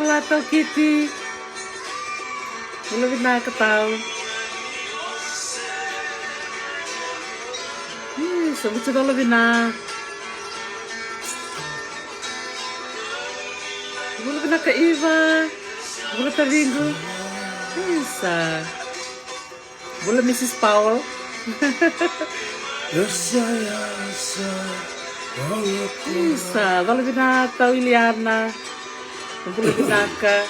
Wala tau Kitty. Belum nakataw. Sabut sa dalo bina. Belum nakaiba. Belum talingo. Isa. Belum Mrs. Powell. Isa. Dalo bina tau Iliana. Belum binaka.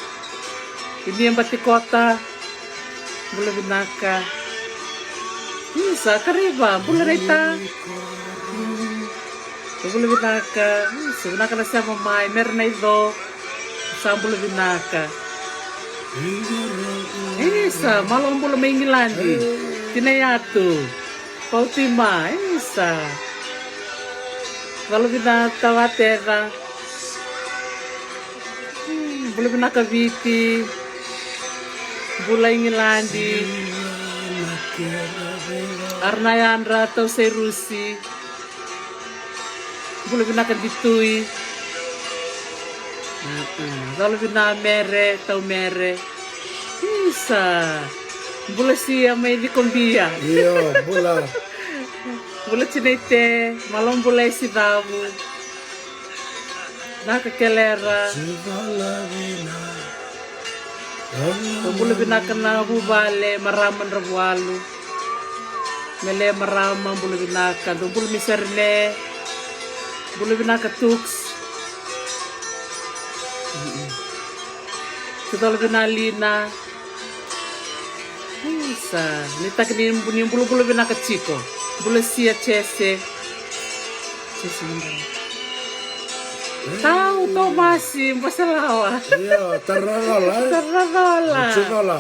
Ini yang bati kota. Belum binaka. Isa, kariba, bula rita. Bula binaka. Sebenarnya na siya mamay, meron na ito. Sa bula binaka. Isa, malong bula may ngilandi. Tinayato. Pautima, isa. Bula binaka, watera. Bula binaka viti. Bula ngilandi. Arnayandra atau Serusi. Bula binaka ditui. Kalau bina mere tau mere. Isa. Bula siya may di kombia. Iya, bula. Bula cinete, malong bula si damu. Nakakelera. Bula binaka na hubale maraman rabualu. Mele marama bula binaka, bula miserne. Bula binaka tux. Sudah binalina. Isa, nitak ni bulu binaka chico. Bula sia chese. Chese mundara. Tahu Tomasi, pasalawa. Iya, tarnarola. Tarnarola. Muchodola.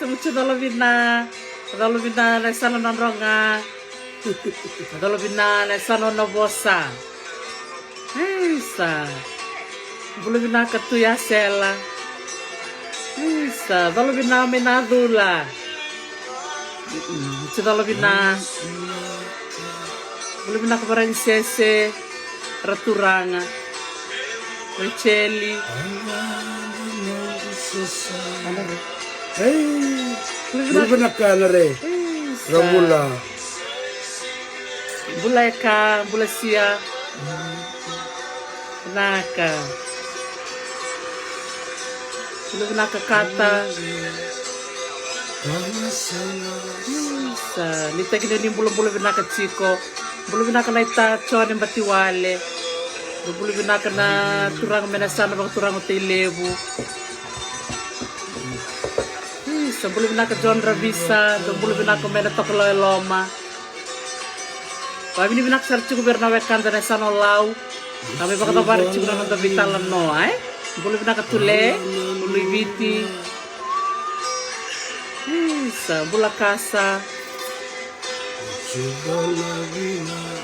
Muchodola bina. Muchodola bina na sana nandronga. Muchodola bina na sana nobosa. Isa. Bula bina katuya sela. Isa, muchodola bina menadula. Muchodola bina. Bula bina kaparansese. Raturanga. Riccelli. Hey, bula binaka na re. Ramula. Bula ka, bula siya. Naka. Bula binaka kata. Isa, nita kini ni bula binaka chiko. Bula binaka na ita chone batiwale. Bula binaka na turang menasana bang turang utailebu. Isa, bula binaka John Ravisa. Bula binaka mena toklo eloma. Kami ni binaka sarci gobernawe kanda na sano lau. Kami baka tabari ci guna nanda vitalan no ay. Bula binaka tule, bula ibiti. Isa, bula kasa.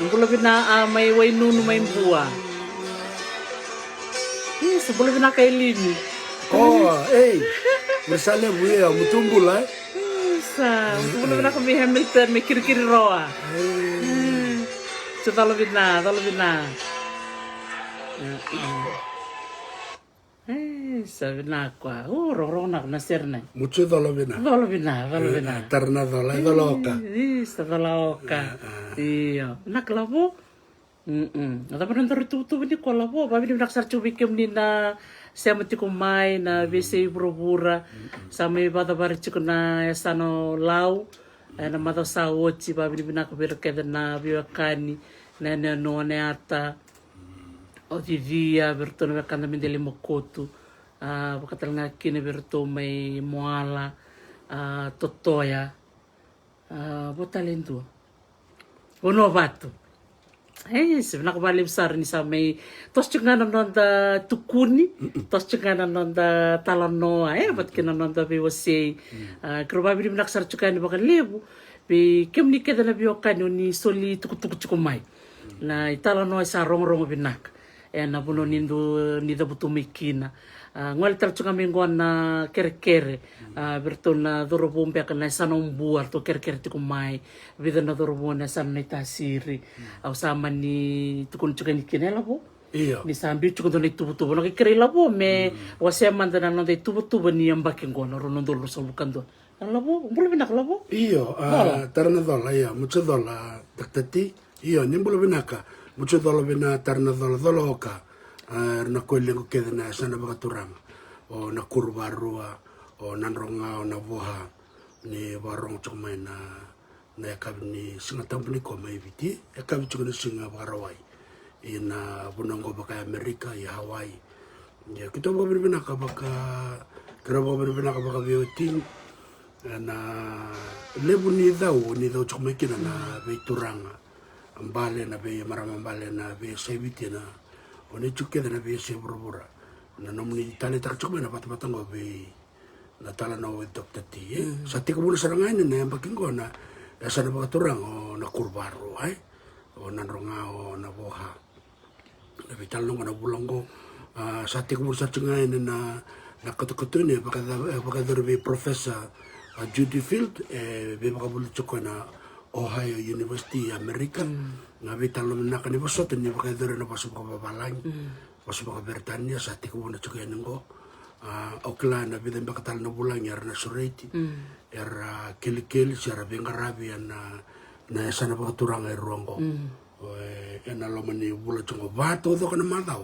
Bula bina may way nunu may buwa. Isa, bula binaka ilimi. Oh, hey. Misalnya buaya mutumbula. Isa, bula binaka may Hamilton may kirikiri roa. So talo bina. Sabi na kwa, rorong nak nasirna. Muchodola bina. Dolo bina. Tarnarola, doloka. Isa doloka. Iyo, naklabo. Tapi nanti itu bini kolabo, babi nak sarcu bikin ni na saya mati kumai na bisi buru-bura sama ibadah baricu na sano lau, na mata sawoci babi bina kubirke na biwakani na no ata. Otivia bertone bakanda mindeli mokotu. Bakatal nga kini berto may moala. Totoya. Botalin to. Uno bato. Sebenarnya kembali besar ni sa may tos cunga nonda tukuni. Tos cunga nonda talanoa. Bat kina nonda biwasi. Keruba bini menaksar cunga ni bakan lebu. Bi kem ni keda na biwakan ni soli tuku-tuku cukumay. Na italanoa sa rong-rong binak. Na puno nida butumikina. Ngal tarchu kami ngwan na kere-kere berto na dorobombe kana sanong buar to kere-kere ti kumai bida na dorobona san na itasiri au sama ni tukun chuka ni kinela po Iyo. Ni sambi chuko do ni tubu na kikere labo me wase manda na nonde tubu ni ambaki ngona rono do so bukando. Labo mbulu binak labo. Iyo, tarna dola, iya, mucho dola, taktati, iyo, nimbulu binaka, mucho dola bina tarna dola oka, na kuelengo keda na sana bakaturang, o na kurbarua, o nanronga, o na voha, ni warong chokmay na yakab ni singatampu ni koma ibiti, yakab chuko ni singa barawai, ina bunongo baka Amerika, ya Hawaii, ya kita binaka baka, kira binaka baka bioting, na lebu ni dau chokmekina na be turanga ambale na be maramambale na be sebiti na oni chuke na be sebrobura na nomni tali tak chokme na patpatango be na tala na we dokter ti sa ti ko sarangan na bakingo na sa na turang o na kurbaro ai o na ronga o na boha na be talo na bulongo sa ti ko sarangan na kotokotune baka derbe professor Judy Field, beba kabulu choko na Ohio University America, na bita lo na kani bosot ni baka dere na pasu baka babalang, pasu baka Britania sa tiku na choko yango, okla na bida baka tal na bulang yar na sureti, yar kili siara bengarabi na sana baka turang ay ruangko, na lo mani bula choko bato do kana madaw,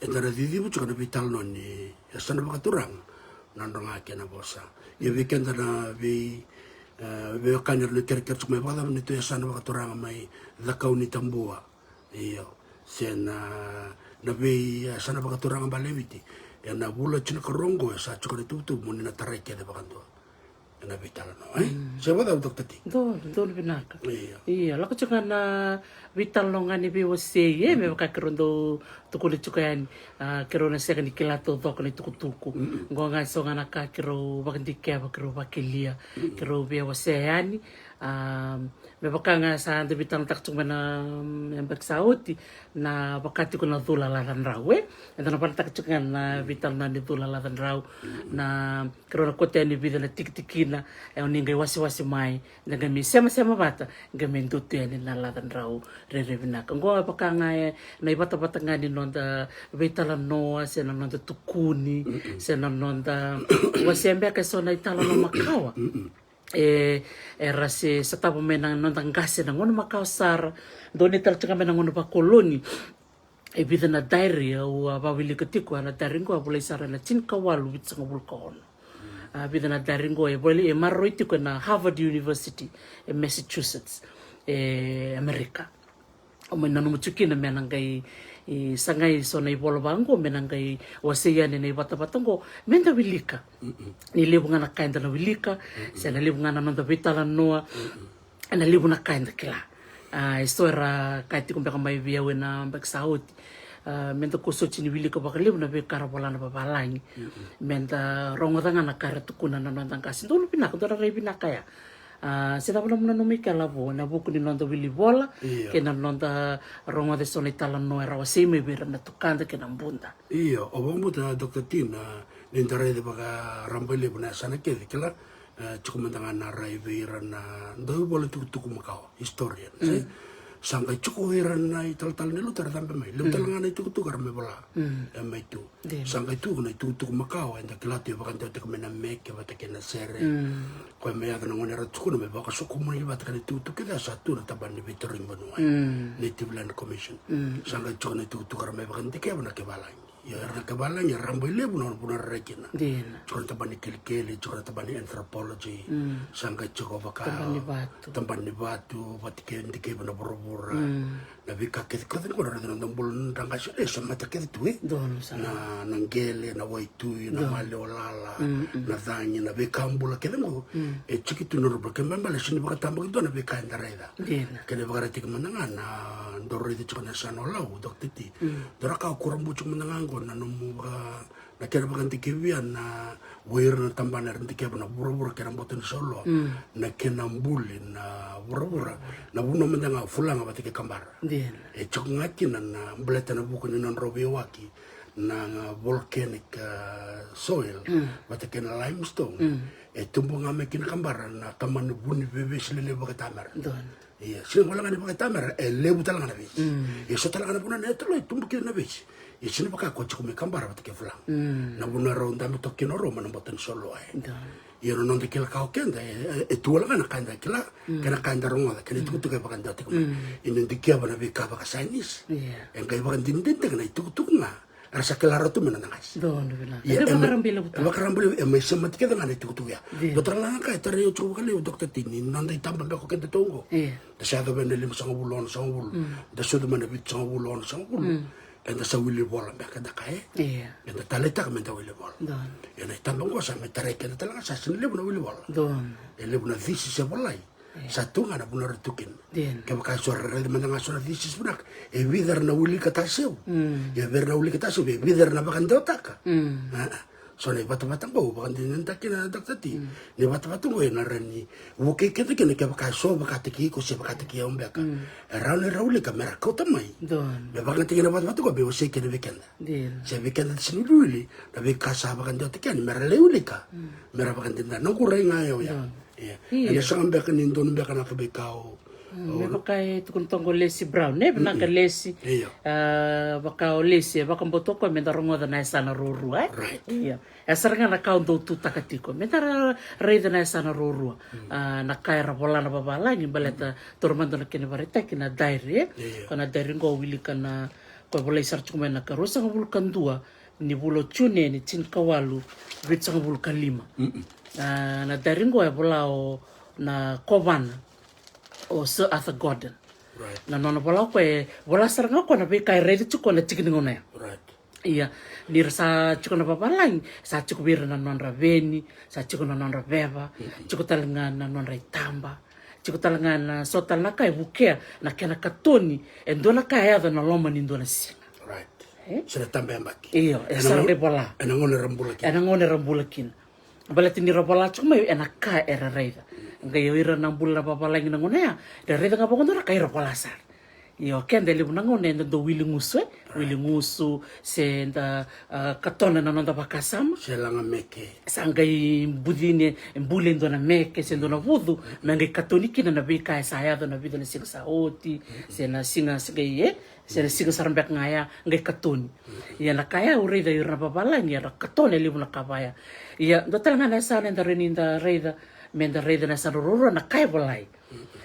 na didi mo choko na bita lo ni sana baka turang, nandong ake na bosa. Ya weekend na we kanyer ni kerker cuma pada menit ya sana bakaturang mai zakau ni tambua iyo sen na we sana bakaturang balewiti ya na bula cina kerongo sa cukup itu muni na tarai kede bakantua na vitala no siapa tahu dokter ti do binaka iya lako cuka na vital no ngani be wose me baka kerondo tukuli cuka yan kerona seka ni kilato do kani tuku ngonga so ngana ka kero bakandi kya bakero bakilia kero be wose yani me baka nga sa de vital tak cuka na mbak sauti na bakati ko na dula laran rawe enda na tak cuka na vital na ni dula laran raw na kerona kote ni vida na tiktikina e oninga wasi mai nga mi sema bata nga mendutu yani na laran raw re-re-vinaka. Ngo baka nga na ibata-bata nga ni nonda vitala noa se na nonda tukuni se na nonda wasembe ka so na itala no makawa era se sa tabo me na nonda ngase na ngono makawa sar doni tal tsaka me na ngono ba koloni e bida na diary o bawili ketiko na diary ngo bulai sara na chinka walu bitsanga bulkon bida na diary ngo e boli e marroiti ko na Harvard University in Massachusetts America o mena no mutuki na menangai sangai so na ibolo bango menangai waseya ne bata-batango menda wilika ni lebunga na kainda na wilika se na lebunga na nonda vitala noa na lebuna kainda kila isto era kaiti kumbe kama via wena mbak sauti menda ko so chini wilika baka lebuna be karabola na babalangi menda rongodanga na kara tukuna na nonda kasi ndolo pinaka ndora pinaka ya sida pula muna nomi kala bo na buku ni nonda wili bola ke na nonda rongo de soni tala no era wasime bera na tukanda ke na mbunda iyo obombu ta Dr. Tina nintare de baga rambele buna sana ke kala cukumandanga na raivira na ndo bola tuku makao historian sampai cukup heran na tal ni lu tampe mai lu talanga na tuku karme bola mai tu sampai tu na tuku makao enda kelati bakan te mena make bata kena sere ko me ya na ngona tuku me baka suku mo ni bata kan tuku keda satu na taban ni bitoring banua Native Land Commission sampai cukup na tuku karme bakan te ke bana ke balang ya ra ke balang ya rambele bunon bunar rekina cukup taban ni kele cukup taban ni anthropology sampai cukup baka tampan ni batu batike ndike bana borobora na bika ke ko ko ra na ndambul ndanga sile sama ta ke tu na nangele na waitu na maleolala na danyi na bika mbula ke ngo e chikitu no ro ke mbala shini baka tambo do na bika ndareda ke le baka tik mananga na ndoro ri chukona sanola u doktiti dora ka kurambu chuk mananga ngo na no na kera bakan tikiwian na wair na tambana rin tikeba na bura-bura kera mbotin solo na kinambuli na bura-bura na buno mendanga fulanga batike kambara e chok ngaki na bleta na buku ni non robiwaki na volcanic soil batike na limestone e tumbo nga me kina kambara na kamanu buni bebe silele bakatamara don iya sila wala nga ni bakatamara e lebu talanga na besi e so talanga na buna na etolo e tumbo kina na besi e sila baka ko chukumi kambara batake fulang na buna ronda me tokino roma na botan solo ai ia no nonde kila kau kenda e tuala kana kanda kila kana kanda ronga kana tuku tuku bakanda tiku ina dikia bana beka baka sainis en kai bakan dindin kana tuku tuku nga rasa kelaro tu mena nangas don bila ia bakarambila e mai semat keda ngane tuku tuku ya dokter langa kai tare yo chuku kali dokter tini nonde tamba beko kenda tongo da sada bene lim sanga bulon da sudu mana bit sanga bulon enda sa wili bola beka da kai enda taleta ka menta wili bola ena tamba ngosa me tare kenda talanga sa sin lebu na wili bola e lebu na visi se bolai satu ngana buna retukin ke baka suara rede manda suara visi bunak e vidar na wili kata seu e ver na wili kata seu e vidar na bakan dotaka so ne bata-bata ko bakan din takina daktati ne bata-bata ko na rani wo ke ke ke baka so baka tiki ko se baka tiki on beka era ne rauli kamera ko tamai be bakan tiki na bata-bata ko be o se ke ne weekend se weekend sini dulu na be kasa bakan dotakan mera leulika mera bakan din na ko renga yo ya ene sa beka ni don beka na be kao me bakai tukun tongo lesi brown ne bana ka lesi baka lesi baka mbotoko me darongo da na sana ruru iya esaranga na kaundo tu takatiko me dar reida na sana ruru na kaira bola na babala ni baleta tormando na kene vareta kina daire kana daire ngo wili kana ko bola isar chuma na karosa ngul kandua ni bulo chune ni tin kawalu vitsa ngul kalima na daire ngo ya bola o na kovana o Sir Arthur Gordon. Na nona bola ko bola saranga ko na be kai ready to ko na chikin ngona. Iya, ni rasa chiko na babalang sa chiko bir na non raveni, sa chiko na non raveva, chiko talanga na non raitamba. Chiko talanga na sotal na kai bukea na kena katoni endona kai ado na loma ni ndona si. Sira tambe ambaki. Iya, esa re bola. Ena ngone rambula kin. Balati ni robola chuma ena kai era reida. Ngai ira nang bula papa lagi nang ngone ya da reda nga bongo ndora kai robola sar yo kende le nang ngone ndo wili ngusu se nda katona na nonda bakasam se langa meke sangai budine mbule ndo na meke se ndo na vudu mangai katoliki na be kai sa ya na vida na singa sa oti se na singa sigai se na singa sarambek ngaya ngai katoni ya na kaya urida ira papa lagi ya katone le na kabaya ya ndo tala na sa nda reninda reida menda reida na sarurura na kai bolai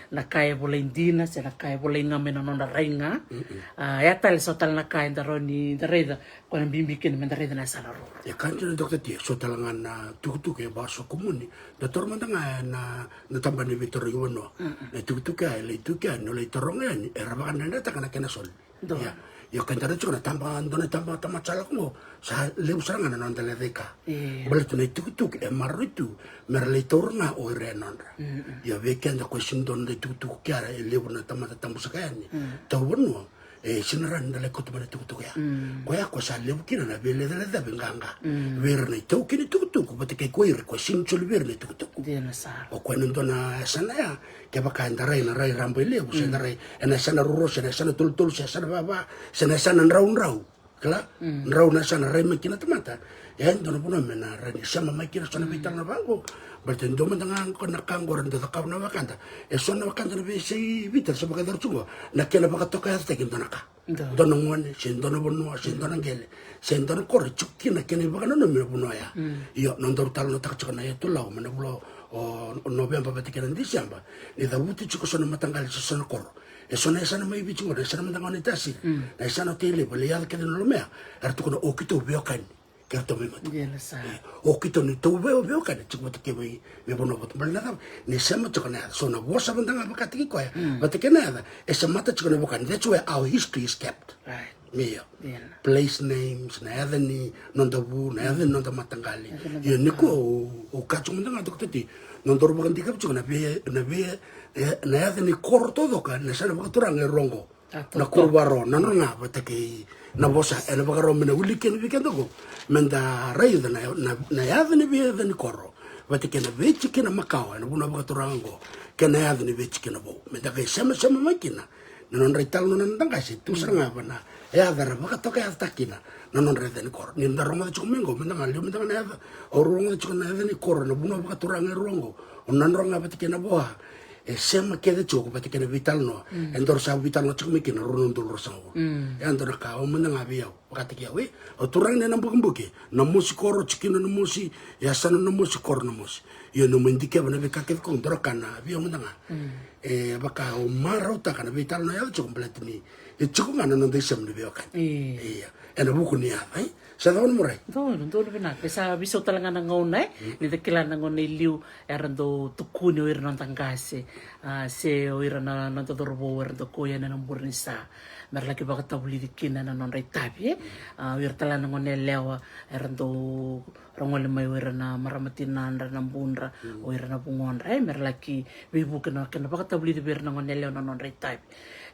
na kai bolai dina se na kai bolai ngamena nonda rainga ya tal sotal na kai ndaroni da reida ko na bimbikin menda reida na sarurura ya kanjo dokter ti sotal ngana tuku ke baso komuni da tormanda na tamba ni Victor Yuno na tuku ke le tuku no le toronga ni era bakana na takana kena sol ya yo kantara chona tamba andona tamba chala ko sa le usanga na nonda le deka bale tu ne tuku e marutu merle torna o renonra yo weekend ko sindon de tuku kiara e le bona tamba sakani to bono e sinaran dale ko tuma tuku ya ko ya ko sa le bukina na bele dale da benganga verne to kini tuku bate ke ko ir ko sinchul verne tuku dena sa o ko ndona sana ya ke baka ndara ina rai rambo ile bu se ndara ena sana ruro sana tul sana baba sana nrau kala nrau na sana rai makina tamata ya ndona puna mena rani sama makina sana vital na bango berarti ndo mendangan ko nakangor ndo takau na wakanda e sona wakanda be sei vital sa baka dartungo na kena baka toka ta kin donaka dono ngone sen dono bono sen dono ngele sen dono kor chukki na kena baka no me bono ya yo non do tal no takchona ya to law mena bulo o november batikana diciembre ni da buti chiko sona matangal sa sona kor e sona sana mai bichi ngore sana mendangan itasi na sana tele bole ya ke no lo mea artu kono okito biokan kerto me mati okito ni to biokan chiko te me bono bot balna ni sama chiko na sona wosa bendanga bakati ko ya batikana esa mata chiko na bokan that's where our history is kept mia place names na ada ni nonda bu na ada nonda matangali yo niko o kacho mendanga doktati nondor bakan dikap chiko na be na ada ni kor todo ka na sana bakaturang rongo na kurbaro na nga batake na bosa ena bakaro mena uliken weekend go menda raida na ada ni be ni korro batake na vechi kena makao na buna bakaturang go kena ada ni vechi kena bo menda ka sama makina non reital non tangasi tu seranga bana ya dar baka toka ya takina non rede ni kor ni ndaronga de chumengo mendanga lio mendanga na oronga de chukona ni kor no bunga baka turanga rongo onan ronga batikena boa sema kede choko batikena vital no endor sa vital no chukmekina ronon dol rosango ya ndor ka o mendanga biao bakatikia we o turanga na mbumbuke na musi koro chikino na musi ya sana na musi kor na musi yo no mendike bana be kaket ko ndor kana biao mendanga baka o maro ta kana vital no ya chokompletni chukunga no ndesem ni biao kan iya ena buku ni ai sa dawn murai Doon bina. Kesa biso talaga ng ngonay. Ni tekila ng ngonay liu. Eran do tukuni o iran ng tanggase. Se o iran na natodorbo eran do kuya na ng burnisa. Merlaki baka tabuli di kina na non ray tabi. Ir tala ng ngonay lewa. Eran do rangol may o iran na maramatin na ng bunra. O iran na bungon ray. Merlaki bibu kena baka tabuli di bir ng ngonay lewa na non ray tabi.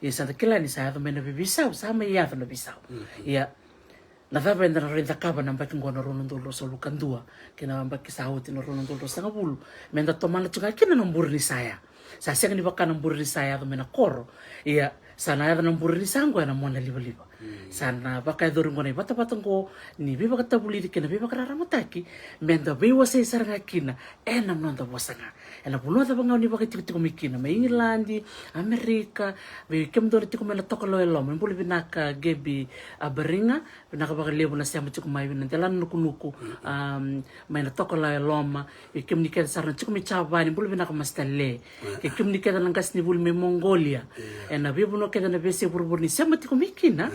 Isa tekila ni sa may nabibisaw. Sama iya na bisaw. Iya. Navava endra renda kava na mbaki ngona rono ndolo so lukandua kina mbaki sauti no rono ndolo sanga bulu menda tomala tsuga kina no mburni saya sa senga ni baka no mburni saya do mena koro iya sana ya no mburni sango na mona liba sana baka do ngona bata ngo ni biba kata buli kina biba kara ramutaki menda biwa se saranga kina ena nonda wasanga ena buno da banga ni baka tikiti komikina ma Ingilandi Amerika be kemdo tiko mena tokolo elo mbulu binaka gebi aberinga binaka baka lebo na siya machiko mai binang telan nuku may na toko la loma ikim ni kaya sarang chiko mi chabani bulu binaka mastale ikim ni kaya langkas ni bulu mi Mongolia na bibu no kaya na besi burbur ni siya matiko mikina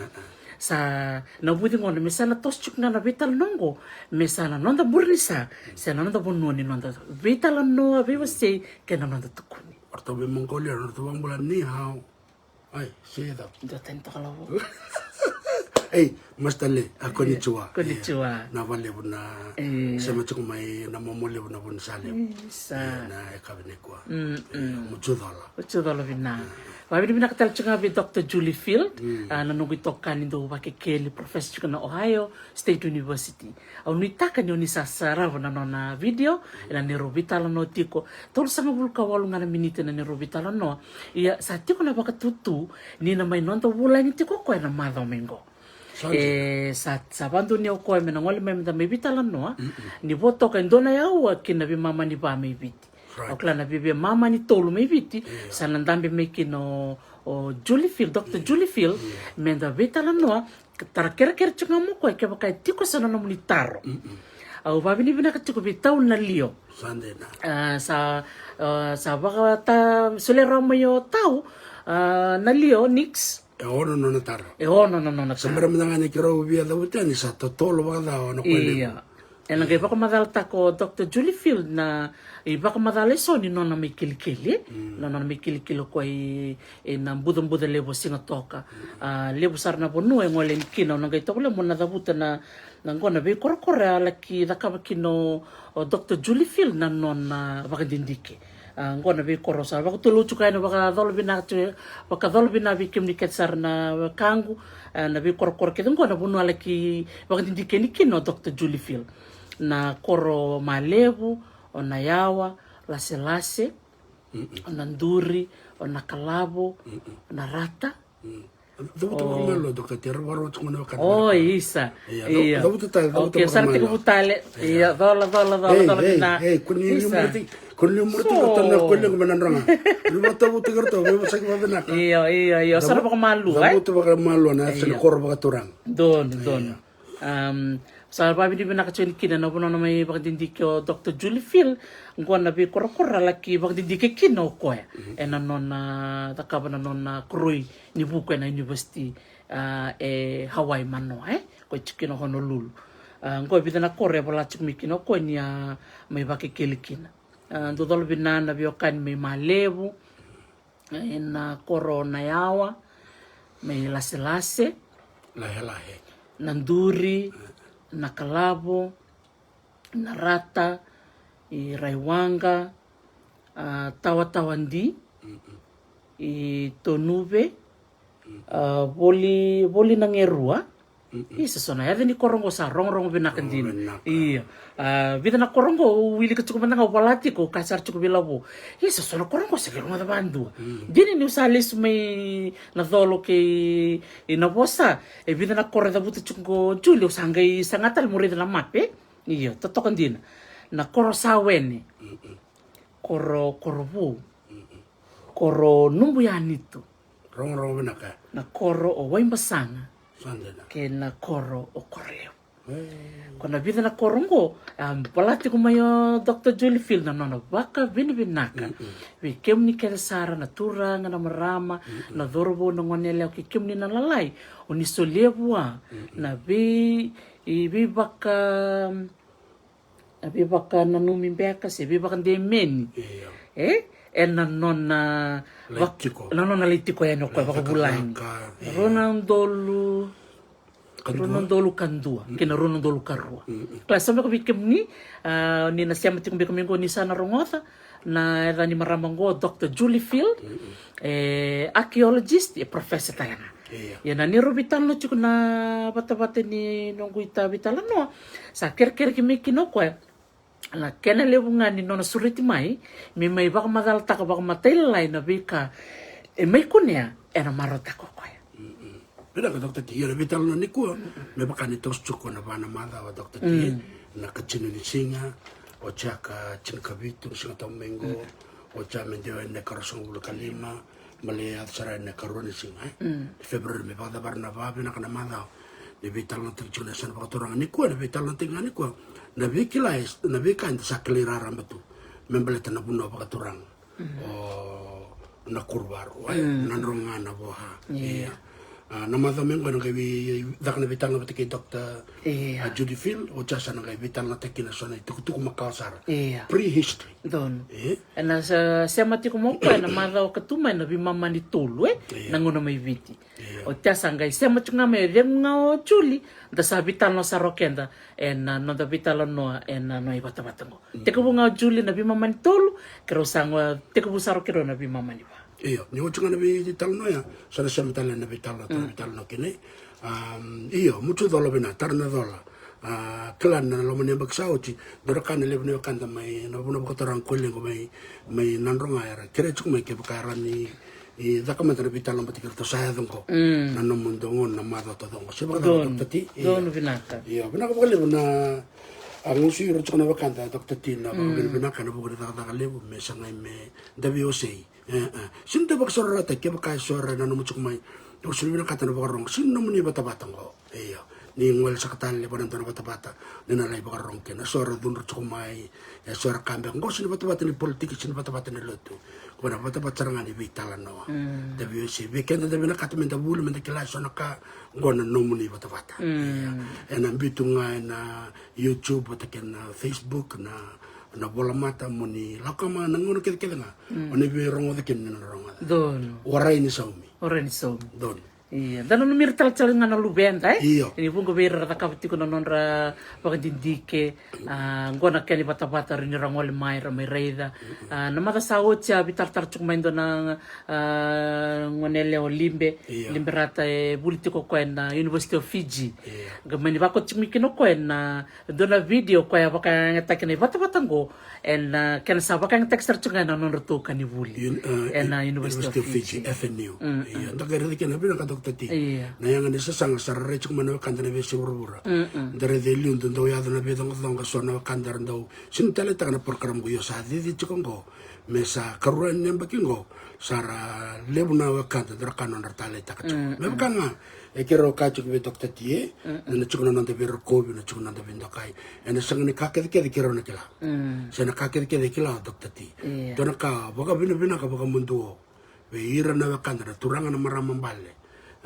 sa nabuti ngona mesana tos chuk na vital nongo mesana nonda burnisa sa nonda bononi nonda vital no bibu se kaya nonda tukuni orto be Mongolia orto bang bulan ni hao ai seda joten to kalawo mastale konnichiwa konnichiwa na vale buna sema chuko mai na momole buna bun sale na ekabne kwa muchudala bina Wabi bina katal chunga bi Dr. Julie Field nanungu tokan indo wakekeli professor chuka na Ohio State University au nitaka ni onisa sarawa na nona video ina ni robitala no tiko tol sanga bulka walu ngana minute na ni robitala no iya sa tiko na baka tutu ni na may nonta wula ni tiko ko na madho mengo sa bandu ni ko me ngol me da me bitala no ni boto ka ndona ya wa kina bi mama ni ba me biti okla na bibi mama ni tolu me biti sa nandambe me kino o Julie Field Dr. Julie Field me da bitala no tarakera kera chunga mo ko ke baka tiko sa no militaro au babi ni bina ka tiko bitau na lio sa baka ta solera mo yo tau na lio nix ono no nataro no sembra mendanga ni kiro via da utani sa totolo bada no kwele iya ena ke baka madal tako Dr. Julie Field na baka madal so ni nona me kilikili nona me kilikili ko na budum lebo singa toka lebo sarna bonu e ngole kino na gaito le mona da buta na ngona be korkora laki da ka kino Dr. Julie Field na nona baka dindike ngona be korosa baka tulu chuka na baka dol bina bikim ni ketsar na kangu na be korkor ke ngona bonu laki baka dindike ni kino Dr. Julie Field na koro malevu ona yawa lase ona nduri ona kalabo ona rata isa iya oke sarti ko butale iya dola na kunni murti ko tan ko le ko manandanga lu to butu gerto be sak ba bena iya sar ba malu ay butu ba malu na sa kor ba turang don sa babi di bina kachuen kina na bono na may bakdindikyo Dr. Julie Field ngwan na bi korokora laki bakdindike kino ko ena non na takaba na non na krui ni buku na university Hawaii mano ko chikino Honolulu ngo bi na kore bola chikmikino ko nia may bakikili kina do dol bina na bi okan may malevu na corona yawa may laselase lahe nanduri na kalabo, na rata, i raiwanga, tawa-tawandi, i tonuve, boli nangerua, Isa sona ya ni korongo sa rong binakan din. Iya. Vida na korongo wili ka cukup nang walati ko kasar cukup bilabo. Isa sona korongo sa kiro ngada bandu. Dini ni usalis may na dolo ke inabosa. Vida na korre da buta cukup Julio sangai sangatal murid na mape. Iya, totokan din. Na koro saweni. Koro bu. Koro numbu yanito. Rong binaka. Na koro o waimbasanga. Sandena. Ke na koro o koreo. Kona vida na korongo, palati ko mayo Dr. Julie Field na nona baka binaka. Vi kem ni kaya sara na tura nga na marama na dorbo na ngonele o kem ni na lalay. O ni solebwa na bi baka na numimbeka si bi baka demeni. Na nona Litiko. Na nona litiko yan ko baka bulan. Ronondolu kandua, kena ronondolu karua. Kaya sampai ko bikem ni na siya mati kumbi kumingo ni sana rongotha na ni maramango Dr. Julie Field, archaeologist, professor tayana. Ya na ni robital no chuko na bata-bata ni nongguita bital no. Sa ker-ker kimiki no ko na kena lebungan ni nona suriti mai, may baka madal taka baka matailay na bika may kunya na marota ko ko. Pera ka Dr. T, yana vital na ni kua, me baka ni tos chuko na vana mada wa Dr. T, na kachinu ni singa, o chaka chinkavitu, singa tau mengo, o cha mendewa ne karasong ulu kalima, male atsara ne karua ni singa. Februari me baka dabar na vabi na kana mada, ni vital na ting chuna sana baka turanga ni kua, ni vital na ting ni kua, na vikila na vika inda sa kelira rambatu, membeleta na buno baka turanga, o na kurbaru, na nronga na boha, iya. Namada mengo na kay dakna vital na batiki Dr. Judy Field o jasa na kay vital na tekina sona tuku makasar prehistory don na sa mati ko mo pa na mada o katuma na bimama ni tulu nangono may viti o jasa ngai sa mati nga may renga o Julie da sa vital no sa rokenda no da vital no no ibata batango teko nga Julie na bimama ni tulu kero sangwa teko busaro kero na bimama ni ba. Iyo, ni ucunga na vital no ya, sana siya mitala na vital no kini. Iyo, mucho dola bina, tarna dola. Klan na lo mani bagsauci, dorakan na lebni wakanda may nabuna bakatarang kuling ko may nanrong ayara. Kira chuk may kebakaran ni dakamata na vital no batikir to saya dong ko. Nanong mundongon na mada to dong ko. Siya baka tati. Doon binaka. Iyo, binaka bakalibo na ang usiro chuk na wakanda Dr. T na baka binaka na buka na takalibo may sangay may WOC. Sinta bak sora ta ke baka sora na no chuk mai to sulbina kata na bakarong sinno muni bata-bata ko iyo ni ngwel sa katan le banan to bata-bata ni na lai bakarong ke na sora dun chuk mai ya sora kambe ngo sino bata-bata ni politik sino bata-bata ni lotu ko na bata-bata nga ni vitala no debi si weekend debi na kata menta bulu menta kilaso na ka ngona no muni bata-bata en ambitu nga na YouTube bata na Facebook na bola mata muni lakama nangono kete nga oni be rongo de ken na rongo don warai ni saumi don iya dan no mir tal nga na lubenta iyo ini bungo be ra kapti ko nonra pagdindike ngona ken bata-bata rin rangol mai ra mai reida na mata sawo cha bitar chuk maindo na ngonele olimbe limberata politiko ko na University of Fiji gamani bako chimikino ko na dona video ko ya baka ngatakene bata-bata ngo ken sa baka texter chunga na nonro kanibuli University of Fiji FNU iya ndagare ken na binaka Dr. T na yang ni sasang sarare chuk mano kandana be siburura dare de liun do ya na be dong sona kandar do sintale ta na program go yo sa di chukongo mesa karuan nem bakingo sara lebuna wa kanda dra kanon tale ta kachu me bakanga e kero kachu be Dr. T na chukona na de ber ko na chukona na be ndokai ena sangni kake de kero na kila sena kake de kila Dr. T dona ka boga bina ka boga mundo be ira na wa kanda turanga na maramambale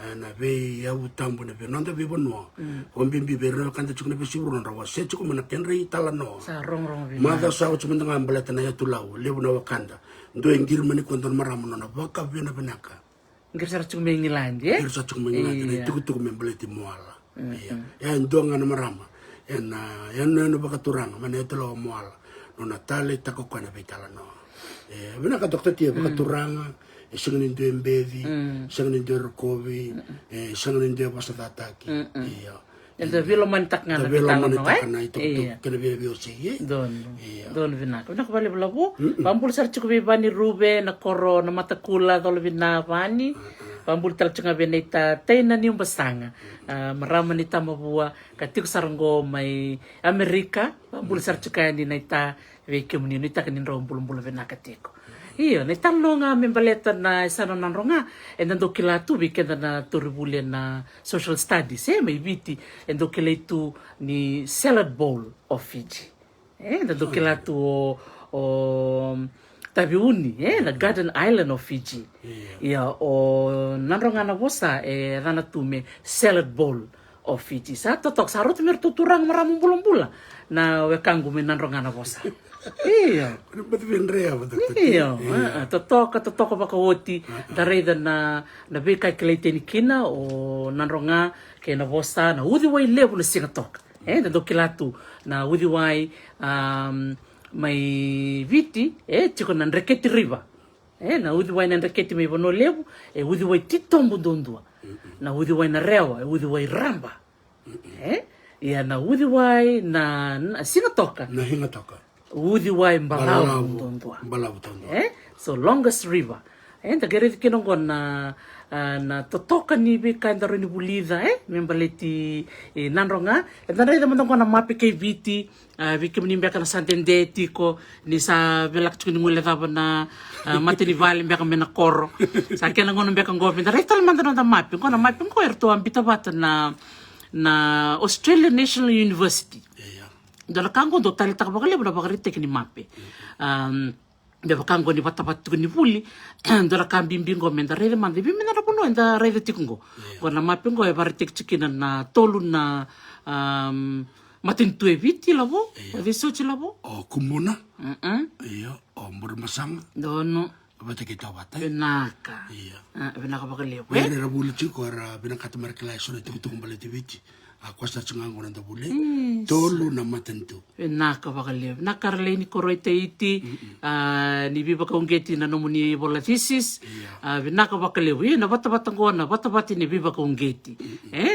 na be ya utambo na be nanda be bonwa kombimbi be re kanda chukuna be siburu na wa se chukuma na kenre talano sa rong mada sa chukuma nga mbala tana ya tulau lebu na wakanda ndo engir mani kondon maramu na baka be na benaka ngir sa chukuma ngilandi ngir sa chukuma ngilandi tuku mbala ti muala ya ndo nga na marama ya no baka turanga mana tulau muala no Natale tako kwa na vitala no vina ka dokta tia ka turanga sangin ndo embevi sangin ndo rokovi sangin ndo pasatataki Enda vilo mantak nga na vitala no na ito kana vio si don vina ko bale blabo pambul sar chuko bani rube na koro na matakula dol vina vani pambul tal chunga benita tena ni umbasanga marama ni tamabua katik sarango mai Amerika pambul sar chuka ni naita vekem ni nita kanin rombul vina katiko Iya, ni talo nga membaleta na sana nanronga endo kila tu weekend na turibule na social studies may biti endo kila itu ni salad bowl of Fiji endo kila tu o tabiuni na garden island of Fiji iya o nanronga na bosa rana tu me salad bowl of Fiji sa totok sarot mer tuturang maramong bulong-bula na wekangu me nanronga na bosa Iya. Iya. Totoka baka woti dareda na beka kelete ni kina o nanronga ke na bosa na udi wai lebu na singa toka. Na dokilatu na udi wai mai viti chiko na reketi riva. Na udi wai na reketi mai bono lebu udi wai titombu dondua. Na udi wai na rewa udi wai ramba. Ia na udi wai na singa toka. Na hinga toka. Udi wai mbalau tondua. So longest river. Da gere kinongo na totoka ni beka ndaro ni bulida membaleti nanronga. Da reda mandongo na mapi kay viti viki mnimbeka na santendeti ko ni sa velak chukini ngule daba na mati ni vale mbeka mena koro. Sa kena ngono mbeka ngopi. Da reda mandano da mapi. Ngona mapi ngo erto ambita bata na Australian National University. Dala kango do tali taka bakale bula bakari teki ni mape. Dala kango ni batabat ni puli. Dala kambimbingo menda rede mandi bimena na puno enda rede tikungo. Kona mape ngo e bari tek chikina na tolu na matintu e viti lavo. Adi sochi lavo. O kumuna. Iya. O murmasang. Dono. Bata kita bata. Benaka. Iya. Benaka bakale. Wera rabulu chiko ara benakata markela sura tiku mbale tiviti. Aku sa tsungango nanda bule tolu na matentu naka bakale nakarle ni koroite iti ni biba kaungeti na nomuni bolathisis naka bakale wi na bata ngona bata ni biba kaungeti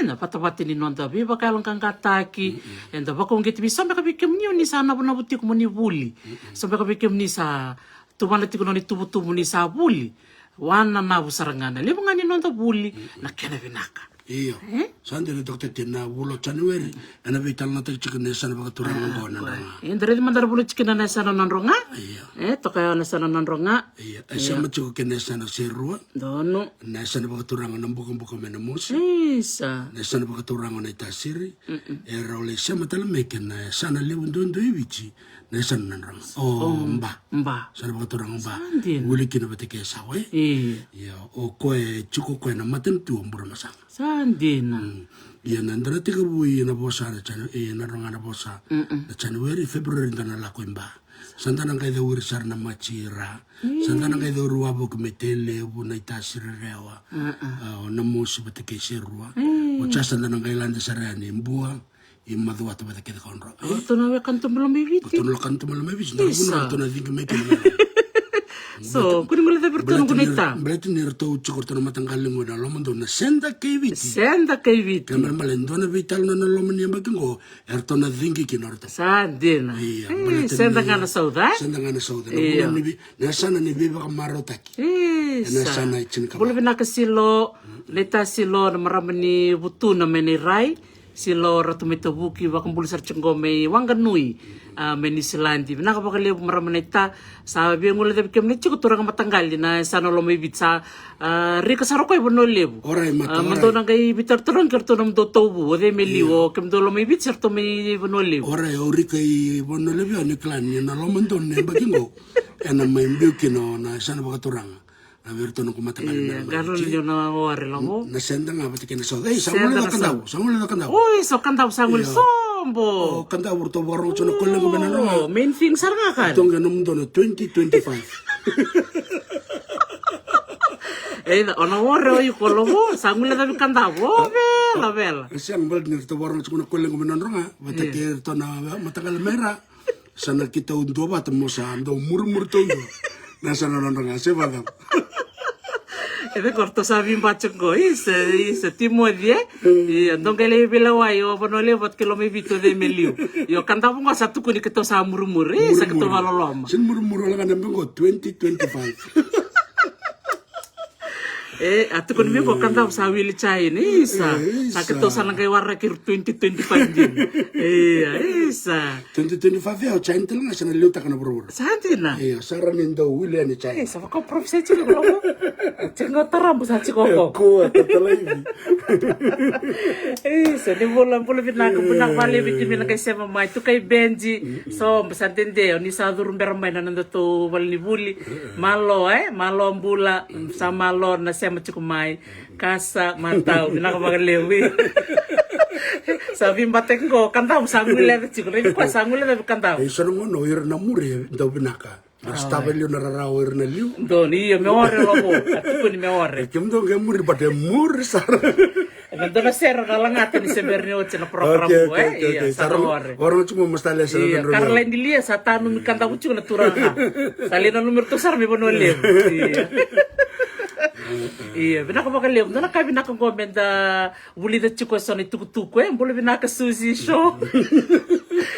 na bata ni nonda biba kalang kangkataki enda bakaungeti bisamba kabikem ni sana bona buti ko muni buli sampai kabikem ni sa tumana tikuno ni tubu ni sa buli wana na busarangana lebungani nonda buli na kena vinaka Iya. Sande le dokter tina bulo Januari ana vital na tek chicken sana baka turang ngona na. Indre mandar bulo chicken na sana nanronga? Iya. To kaya na sana nanronga? Iya. Sama chicken kena sana serua. Dono. Na sana baka turang na buka mena musi. Isa. Na sana baka turang na itasiri. Role sama tala meken na sana lewun dondo iwichi. Na sana nanronga. Oh, mba. Sana baka turang mba. Wuli kina bateke sawe. Iya. O koe chuko koe na matentu mbura masanga. Sandina. Ia nandra tika bui na bosa na chanu na ronga na bosa. Na Januari Februari ndana la koimba. Santa nang kai uri sar na machira. Santa nang kai ruwa bo kumetele bu na itasire rewa. Na musi bateke serua. O chasa nang kai landa sarani mbua. Imadua to bateke konro. To na we kanto belum bibiti. To na kanto belum bibiti. Na buno to na dinga meke. So, kuni mula da bertonu kunita. Berarti nirto ucukur na matanggaling mo na lomon do na senda kay viti. Senda kay viti. Kamar malendo na vital na lomon niya bagingo. Erto na dingi kinorto. Sandina. Senda nga na sauda. Senda nga na sauda. Nasana ni biba kamarotaki. Nasana ichinika. Bula binaka silo, leta silo na maramani butu na menirai. Silo ratumitabuki wakambulu sarchengome wanganui menisilandi binaka bakale maramaneta sa biengule de kemne chiko turang matanggali na sana lo may bitsa rika saroko ibono lebu mando nang kay bitar turang kerto nam do tobu ode meliwo kemdo lo may bitsa to may ibono lebu ora rika ibono lebu ni klan ni na lo mando ne bagingo ena may mbiuki no na sana baka turang na virto no kumatagal na garo niyo na ore la mo na senda nga batike na so samule na kandaw oy so kandaw samul sombo kandaw urto baro chono kolle ko benano main thing sar nga kan tonga num dono 2025 ona ore oy kolobo samule da kandaw bela siang bal ni to baro chono kolle ko benano nga batike to na matagal mera sana kita undo ba tamo sa ando murmur tondo na sana nonga se va Eve corto sabi mbachungo isa timodie e ndonga le vela wa yo bono le vot kilo me vito de meliu yo kanta bunga satu kuni keto sa murmur isa keto valoloma sin murmur la kana bengo 2025 atu kun mi ko kanta sa wili chai ni isa sa keto sa ngai warra kir 2025 din isa 2025 ya chai ntel nga sana liuta kana bro santina sara nindo wili ani chai isa ko professor chilo lo chengo tarambu sa chikoko ko tatalaivi isa ni bola bina ko bina vale biti mina kai sema mai tu kai benji so mbasantende ni sa durumber mai nando to walni buli malo malo mbula sa malo na sema chikumai kasa matau bina ko magalewi sabi mbatengo kanta usangule chikure ko sangule kanta e sono no ir na mure ndo binaka stava lì una rara ir na liu doni io me ore lobo atu ni me ore che ndo che muri bate mur sar Ando na sera na langata ni seberni o na program ko iya sa ore ora cuma mustale sa iya karla indilia sa tanu mi kanta ucu na turanga salina numero to sar mi bono lev iya bina ko bakalev na kabi na ko gomenda buli da chiko soni tukutuku buli bina ka sushi show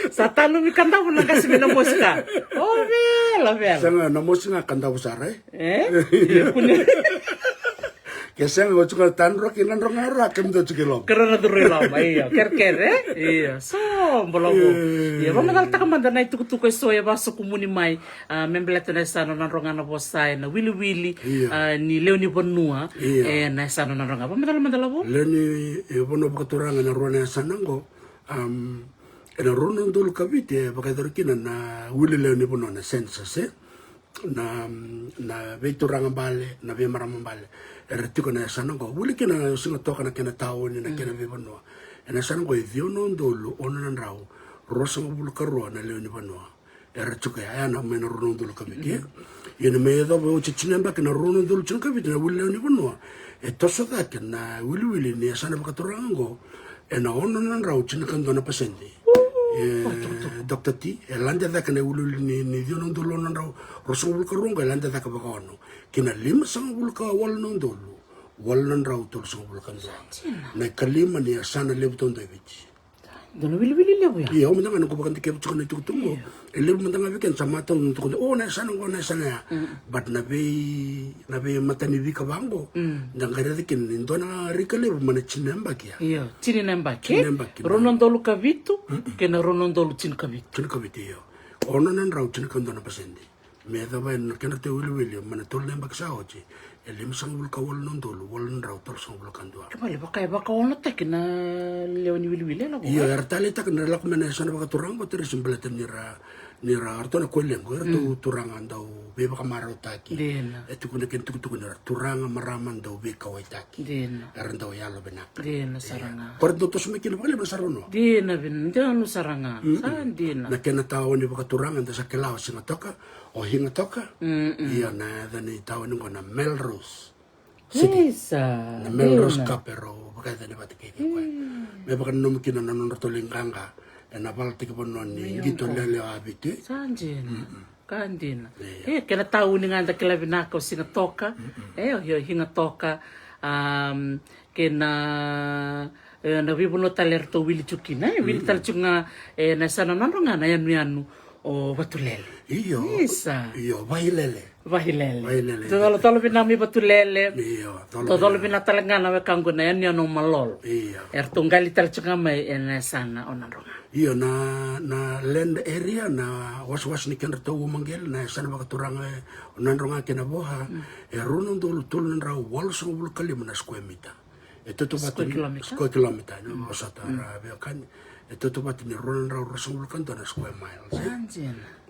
sa tanu mi kanta una kasi bina mosika oh bela sanga na mosika kanta usare que sen o chuka tan rock nan rongara kem do chukilo karena durela iya ker iya so bolo iya vamos dar taka manda na tukutuku so ya baso kumuni mai membeleta na sana nan rongana bosai na wili ni leoni bonua na sana nan ronga vamos dar manda labo leoni e bono bakaturanga na rona sanango ena rona ndul kabite bakadorkina na wili leoni bono na census na veituranga bale na ve marama bale ertiko na sanango wili kina singa toka na kena taoni na kena ve bono ena sanango e viono ndolo ona na rau rosa bulu karo na leoni bono ertiko ya na mena rono ndolo kabite yene me do bo chichinemba kena rono ndolo chino kabite na wili leoni bono e toso da kena wili ni sana bakaturango ena ona na rau chino kandona pasende Dr. T, elanda da kana ulu ni dio non dolo non rau roso bul karunga elanda da ka bakono kina lima sang bul ka wal non dolo wal non rau tol sang bul kan na kalima ni asana lebu ton david dono wili lebu ya iya umanda ngana ko bakan tike bukan itu tungo lebu manda ngabe kan sama ton to oh na sana ngona sana but na be matani bi ka bango ndangare dikin ndona rikale mana chinemba kia iya chinemba ke ronon dolo ka vitu ke na ronon dolo chin ka vitu iyo ona nan rau chin kan dona pasende me da ba no kena te wili mana tol nemba ka oji elim sang bul ka wal non dolo wal non rau tol sang bul kan doa kemale baka ona tek na leoni wili la iya artale tak na lak mena sana baka turang ba tere simbelatan nira artona kolengo erto turang andau be baka maro taki etu kuna ken tuku nira turang maraman dau be ka waitaki erndau yalo benak saranga kordo to sumekin bale basarono ben no saranga na kena tawo ni baka turang anda sa kelao singa toka o hinga toka iya na dani tawo ni ngona Melrose City na Melrose Capero baka dani batike ko me baka no mukina na no to linganga na balti ko non ni gito lele abite sanjin kandina kena tahu ni nganda kila binako singa toka hinga toka kena na vibuno talerto wili chukina wili talchunga na sana nanronga na yanu o batulele iyo vailele tolo binami batulele tolo bina talangana we kanguna yanu malol ertungali talchunga mai na sana onanronga iyo na land area na was ni kena tau mangel na sana bakaturanga onanronga kena boha ronon dolo tolon ra wal so bul kalim na square meter to bat square kilometer no sata ra be kan to bat ni ronon ra roson bul kan na square miles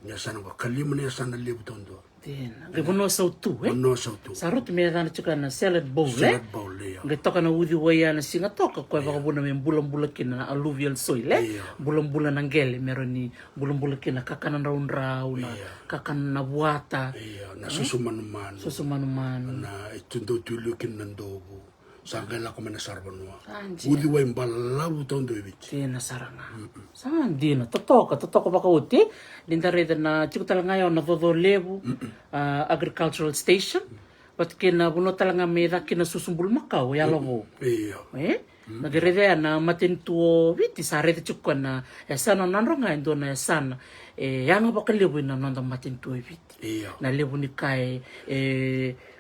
ya sana ko kalim ne sana lebu tondo Ge bono sautu sarut me dana chuka na salad bowl ge toka na udi waya na singa toka ko ba bona me bulan kina na alluvial soil bulan na ngele meroni bulan kina kakana raun na kakana na buata na susumanuman na itundo tulukin nandobu sangela ko mena sarbanua Anji. udi wa imbala utondo eviti Tēnā saranga. Dina, totoko baka uti. Linda reda na tiku talanga yao na dhodo levu agricultural station. But kena buno talanga meda kena susumbul makau ya logo. iyo Nagirede na matentuo viti sa reda chukwa na sana nanronga endo na sana. Yanga baka levu na nanda matentuo viti. iyo Na levu ni kai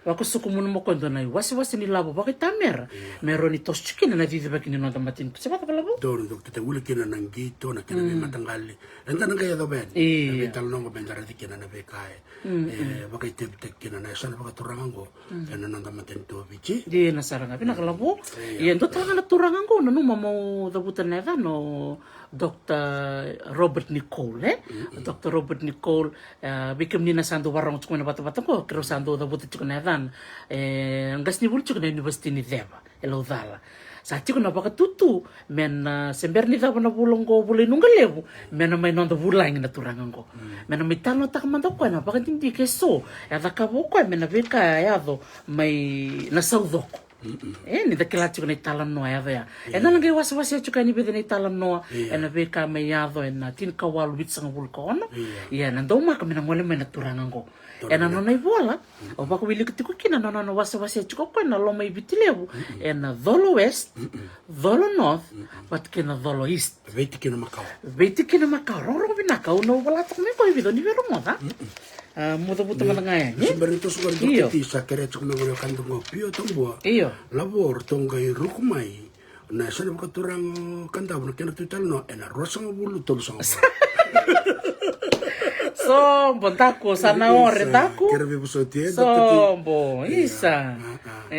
wako suku munu mo kondo na wasi ni labo baka tamera. Mero ni tos chukina na vivi baki ni nanda matentuo. Sebata ka labo? Doro dok te wule kina nangito na kina matangali enta nanga ya do ben Iya. vital nongo ben dara kina na be kai baka te kina na sana baka turango ena nanda matento vici Di nasaranga pina kalabo. Iya ndo tanga na turangan ko nanu mamo dabutan na no Dr. Robert Nicole Dr. Robert Nicole bikem ni nasando warang chukuna bata-bata ko kero sando dabutan chukuna dan ngas ni bul chukuna university ni deba elodala. Sa tiku na baka tutu men sember ni daba na bulong ko bulay nung galevu men may nonda bulay na turangan ko men may talo tak manda ko na baka hindi keso ada ka bo ko men na beka yado may nasaudo ko ni dakila tiku na italan no ya na lang was chuka ni bede na italan no na beka may yado na tin kawal wit sang bul ko no ya na do ma ka men ngole men na turangan ko na no na ibola o baka wili kitiku kina no was chuka ko na lo may bitilevu na Dholo West, Dholo North, but kina Dholo East. veti kina makao Veti kina makau, rong binaka, no wala tak me koi vido ni vero moda. Muda buta malangaya, ni? Sembari to sugar Iyo. dokti sa kere chuk ngolo kandungo pio tongbo Iyo. labor tongai rukumai na sana baka turang kandaw na kina tutal no ena rosang bulu tol sang Sombo, tako, sana ore, tako. kere be buso tie Sombo, isa.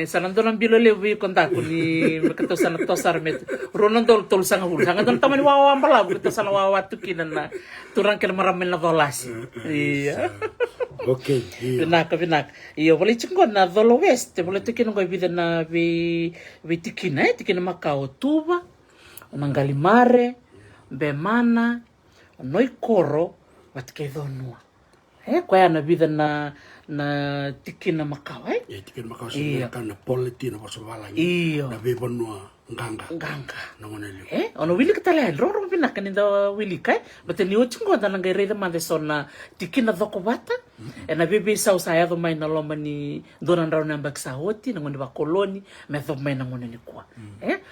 Sanando ng bilo lewi kon tako ni makato sana tosar met. Ronon tol sanga hul. Sanga don tamani wawa ambala, kita sana wawa tukinan na turang kena maramel na dolasi. Iya. okay iyo Pinak. Iyo, boleh cengkon na Dholo West. Boleh tikin ko ibida na vi tikina, tikin Makau Tuba, Nangalimare, Bemana, Noikoro, wat kay donua. Kaya na vida na tikin na Makau, ya tikin makao sa kana politi na boso wala Iyo. na be bonua nganga Gangka. nangone Ono wili ka tala roro pina kaninda wili kai but ni ochingo da nanga reda mande sona tikina doko bata na bebe sa usaya do mai na loma ni dona ndaro na mbaksa hoti na ngoni ba koloni me do mai na ngoni ni kwa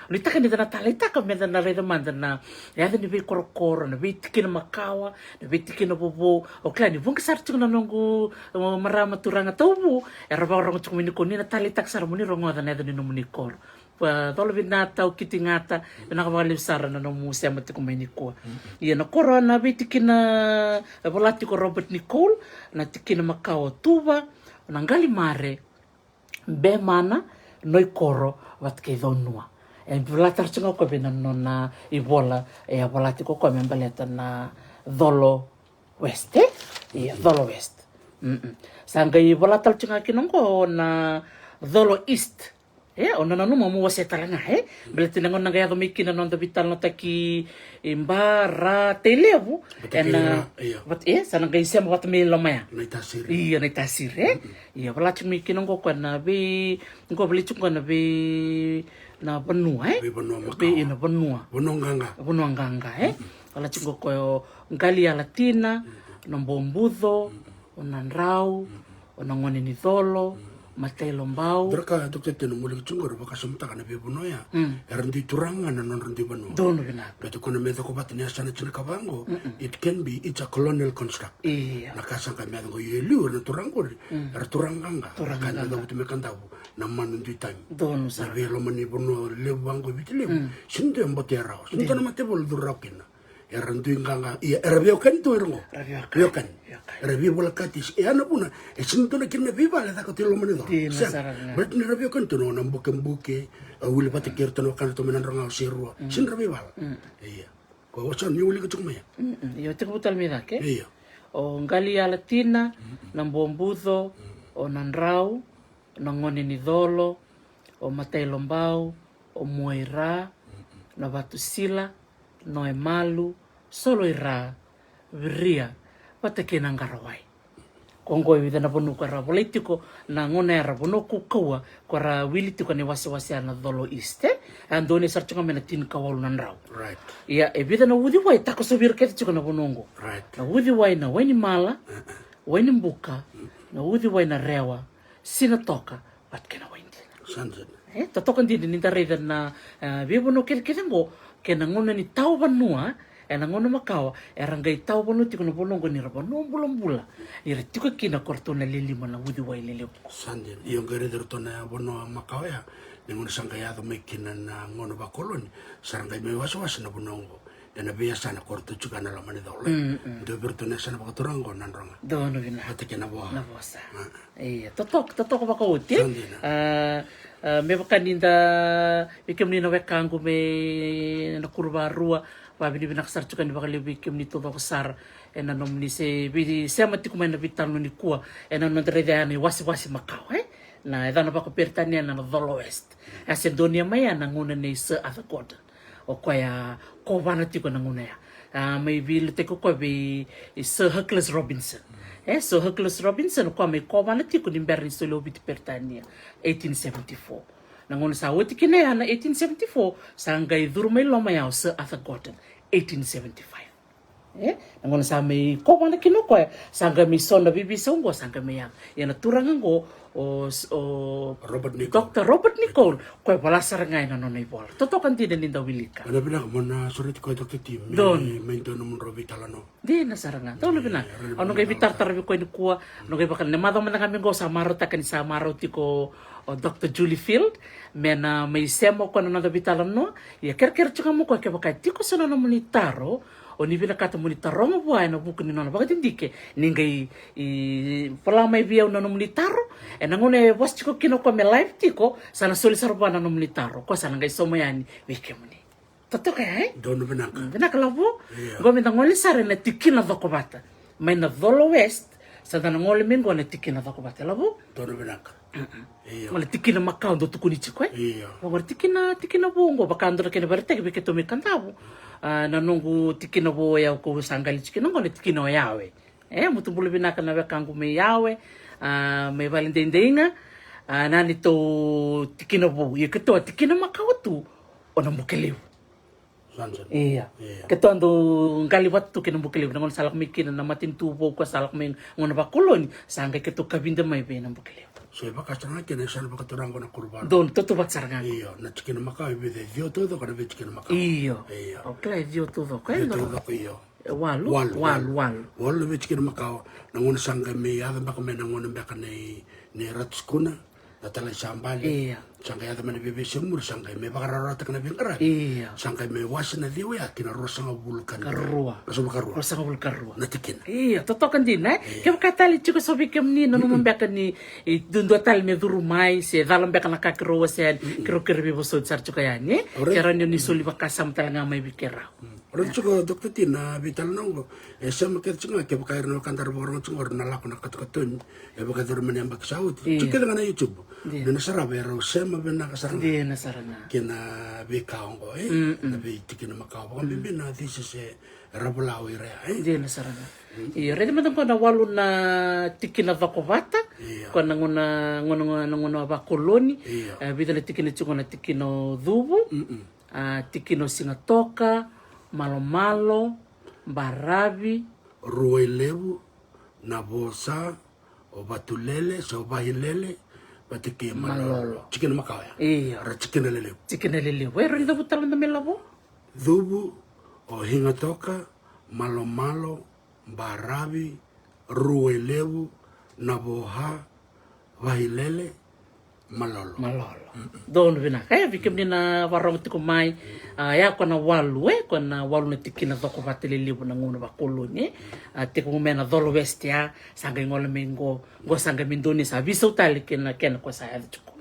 ni taka ni da tala taka me da na reda mande na ya da ni be korokoro na be tikina makawa na be tikina bobo o klani vung sar tuna nongu marama turanga tobu era ba rongo tukumi ni koni na tala taka sar muni rongo da na da ni nomuni kor tolo vinata o kiti ngata na kavalisara na no musea mate ko mai ko ia na korona bitikina volati ko Robert Nicole na tikina Makau Tuba na Ngalimare Bemana Noikoro wat ke donua volata tsinga ko bena no na ibola volati ko membaleta na Dholo West ia Dholo West sanga volata tsinga kinongo na Dholo East ona nanu mo wase talanga bele tinangon na gaya mikina non da vital no taki imbara televu but sana gay sem wat me lomaya na itasiri iya na tasir iya wala chimi kinongo ko na be ngo bele chungo na be na benua be bonua makao be ina benua bonua nganga wala chungo ko Ngalia Latina na Mbombudo ona Nrau ona ngone ni Dholo Matelo Mbau. Draka dokter teno mulai cungor baka semta kana be bonoya. Erndi turangan na non rendi bano. Dono bina. Beto kono medo ko batni asana china kabango. It can be it's a colonial construct. Iya. Nakasa ka medo ko yelu na turango. Turanganga. Kana da butu mekantabu. Na manu di time. Dono Sa sa. be lo mani bono le bango bitile. Sinde mbotera. Sinde na mate bol durakina. Erndi nganga. Iya erbio kan to ergo. Erbio kan. Rabia bola katis ana puna sinto na kinna viva la ko tilo mani do bet ni rabia kan to no nambuke uli pati kirto no kan to menan ranga sirwa sin rabia bal iya ko wasan ni uli ko tumaya Yo te butal mira ke iya o Ngalia Latina na Mbombudo o Nrau na ngone ni Dholo o Matelo Mbau o Moira na Vatusila no Emalu solo ira Viria patekena ngarawai kongo vida na bonu kara politiko na ngona era bono kukaua kara wili tiko ne wasi ana dolo iste andone sarchunga mena tin kawalu na ndrau Right. ya e vida na wudi wai tako sobir kete tiko na bonongo Right. na wudi wai na weni mala weni mbuka na wudi wai na rewa sina toka bat kena waindi Sanjin. totoka ndi ni tareda na bibo no kele ngo kena ngona ni tau banua na ngona makawa rangai tau banu tiko na bonongo ni raba no mbula ira tiko kina kortona lelima na wudi wai lele Sanjin. Iyo ngere dertona bono makawaya. Ngona sanga ya me kina na ngona ba koloni. Sarangai me was na bonongo. Dana biasa na korto juga na lamani dole. Do bertona sana ba torango nanronga. dono vina Atake na boa. na bosa totok baka uti me bakaninda ikemni na wekangu me na kurva rua babini binaksar chuka ni bakali bikem ni todo kasar ena nom ni se bidi semati kuma na bitan ni kuwa ena no dreda ni wasi makau na edana baka pertania na Dolo West ase donia maya na nguna ni Sir Arthur Gordon o kwaya ko bana tiko na nguna ya may bil te ko be Sir Hercules Robinson Sir Hercules Robinson ko may ko bana tiko ni berni solo bit pertania 1874 Nangona sa wati kine na 1874 sangai durmay loma yao Sir Arthur Gordon 1875 nangona sa may ko bana kino ko sanga mi sona bibi songo sanga me yana turanga ngo o Robert Nicol. Dr. Robert Nicol ko bala sarangai na nonay bol totokan din ninda wilika Ana bina mo na sorry ko Dr. Tim. Don. May dono mo Robitalano. di na saranga tolo bina ano kay bitar tarbi ko ni kuwa ano kay bakal na madam na kami go sa maro ta kan sa maro tiko o Dr. Julie Field mena may semo ko na bitalan no ya kerker chuka mo ko ke bakay tiko sa na monitaro o ni bina kata monitaro mo buhay na buku ni nona bakit hindi ke ningay pala may biyaw na monitaro nangune was chiko kino ko me live tiko sana solisar ba na monitaro ko sana ngay somayani wike mo ni Toto kaya Dono bina ka. Bina kalabo. Gomi na ngoli sare na tikina dako bata. May na Dolo West sa na ngoli mingo na tikina dako bata labo. Dono bina ka. Iyo. Ngoli tikina makao do tukuni chikwe. Iyo. Ngoli tikina bongo bakando na kina barite ke to me kantabu. Na nungu tikina bo ya ko sangali tikina ngoli tikina yawe. Mutumbulu bina kana wekangu me yawe. Me valentindinga. Nani to tikina bo. Yeketo tikina makao tu. Ona mukeliu. Sanjin. Iya. Ketando ngali watu kina bukeli ngon salak mikina na matin tubo ko salak men ngon ba koloni sangay keto kabinda may be na bukeli. So iba kasana kina sana baka torango na kurban. Don toto bat saranga. Iyo. Na chikin maka ibe de dio todo kana be chikin maka. Iyo. Iyo. Okay, dio todo ko. Dio todo ko iyo. Walu. Wal be chikin maka na ngon sanga me ya baka me na ngon baka ni ratskuna. Datala sambali. Iya. Sangay ada mana bebe semur sangay me bakararata kana bingkara. Iya. Sangay me wasna diwa ya kina rosanga bulkan. Karua. Rosanga karua. Rosanga bul karua. Natikin. Iya, toto kan din Kem katali chiko sobi kem ni no mbeka ni dundo tal me durumai se dalam beka na kakro sen kro kerbi bosod sar chiko yani. Kera ni soli bakasam talanga may bikera. Orang cukup dokter tina vital nonggo. Sama kita cuma kita pakai reno kantor orang cuma orang nalak nak katun. Ya pakai dormen yang pakai saud. Cukup dengan YouTube. Dan sarap ya sama benar kasarana. Di nasarana. Kena bekau ko nabi tikina makau kan bimbin na this is rabulau ira Di nasarana. Iya, redi matang ko na walu na tikina vakovata. Ko na ngona ba koloni. Bida na tikina chungo na tikino dhubu. Tikino singatoka. Malo, barabi, ruelebu, nabosa, o batulele, so bahilele, batiki malolo. Chicken makau ya. Iya. Ra chicken lele. Chicken lele. Where rin daw talan na melabo? Dhubu, o hingatoka, malo, barabi, ruelebu, naboha, bahilele, malolo. Doon bina. Kaya bikim din na warong tiko may ya ko na walu ko na walu na tikina doko batili na nguna ba koloni tiko mo na Dolo West ya sanga ngol mengo go sanga mindoni sa biso tali ken ko sa ya tiko.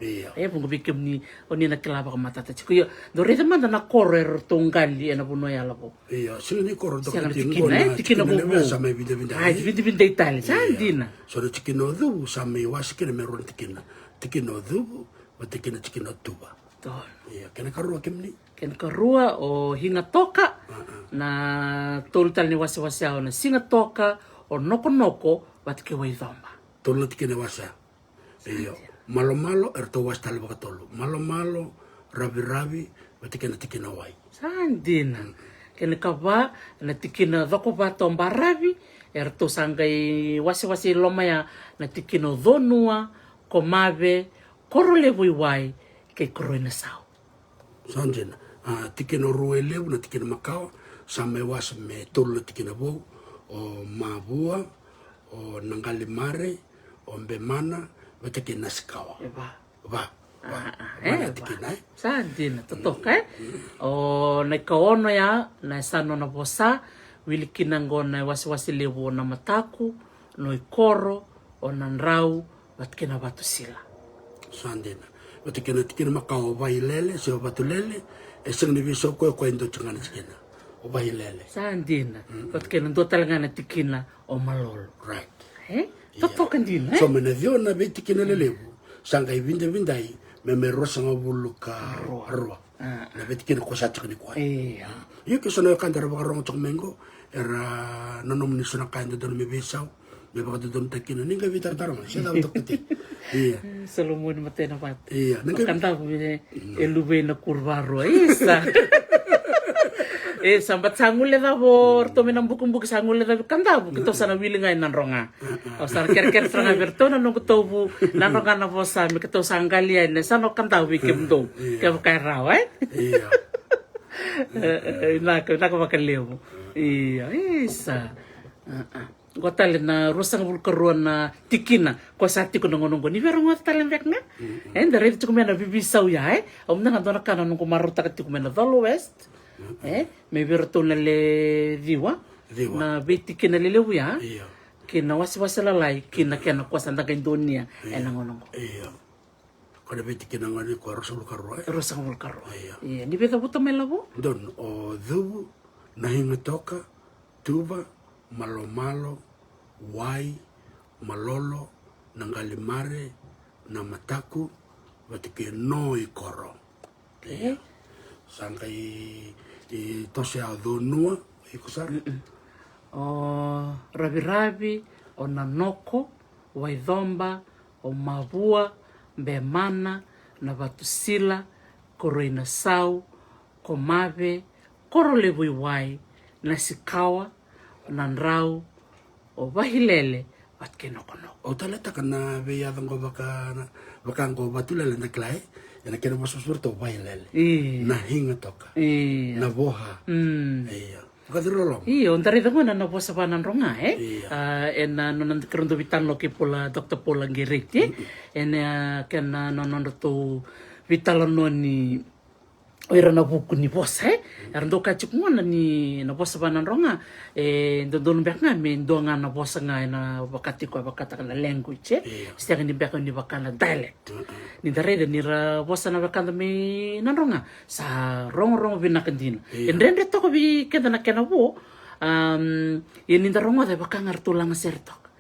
Bungo bikim ni oni na kilaba ka matata tiko yo do rede man na correr tungali na buno ya labo. Iya, sino ni koro do tikina bo sa may bida. Ay bida Italia sandina. So the chicken no dhubu sa may wasikina meron tikina. Tikino dhubu, batikina tikino tuba. Don. Iya, kena karua kemni. Kena karua o hingatoka na toltal ni wasi-wasiao na singatoka o noko-noko bat ke waidhomba. tolo tikina wasa. Iyo. Malo erto was tala baka tolo. Malo ravi batikina tikina wai. Sandina. Kena kawa na tikina dhoko bato mbaravi erto sangai wasi lomaya na tikino dhonua komave korole wai ke koroina sao. Sandina. Tikina rue levu na tikina makao sama wasa me tolo tikina vou o mavua o nangali mare o mbemana batikina sikawa. Va. Sandina totoka o na kaono ya na sano na bosa wili kinango na wasi levu na mataku no ikoro o na nrau batkina batu sila. Sandina batikina makao vai lele se batu lele e sing ni viso ko indo tungana tikina o vai lele. Sandina batkina ndo talangana tikina o malolo. Right. Totoka ndina so mena dio na betikina lelevu sanga vindai me rosa ngabuluka arwa na betikina ko sa tikini kwa iyo ke sono kandara baka rongo tok mengo era nanom ni sona kanda don me besau me baka don takina ninga vitar tarama se da tok tete iya Solomon matena pat iya ninga kanta ko elube na kurvaro isa sambat sangule da bor to menam buku sangule da kanta bu kito sana wilinga nan ronga o sar ker tranga bertona no kito bu nan ronga na bosa me kito sangalia ne sano kanta wi kemdo ke ka rawa iya na ka bakaleo iya isa gotale na rosang bulkaruan na tikina ko sati ko nongonongo ni verong talen vekna enda revi tukumena bibisau ya omna ngandona kana nongo maruta katikumena dolo west me verto na le diwa na beti kina le lewia kina wasi lalai kina ko sanda Indonesia enangonongo kada beti kina ngani ko rosang bulkarua iya ni beta buta melabo don o dhubu na hingatoka tuba malo wai malolo nangalimare na mataku batike no ikoro sangai i tose a dhonua ikusar o ravi o nanoko waithomba o mavua mbemana na vatusila koroina sau komave korolevui wai na sikawa na nrau o vahilele vatkenoko o taleta kana veia dango baka ngo batulele na klai ena kena masusur to vahilele na hinga toka na boha iya kadrolo ontari dangona na bosa banan ronga ena nonan kerondo vitan lo ke pola Dr. Paula Ngereti ena kena nonon to vitalononi oira na buku ni bosa erndo kachuk ngona ni na bosa banan ronga ndon bekna me ndonga na bosa nga na wakati ko bakata kana language stia ni bekna ni bakana dialect ni darede ni ra bosa na bakanda me nanronga sa rong binakandina endrende to ko bi kenda na kena bo ni ndaronga de bakanga tulang sertok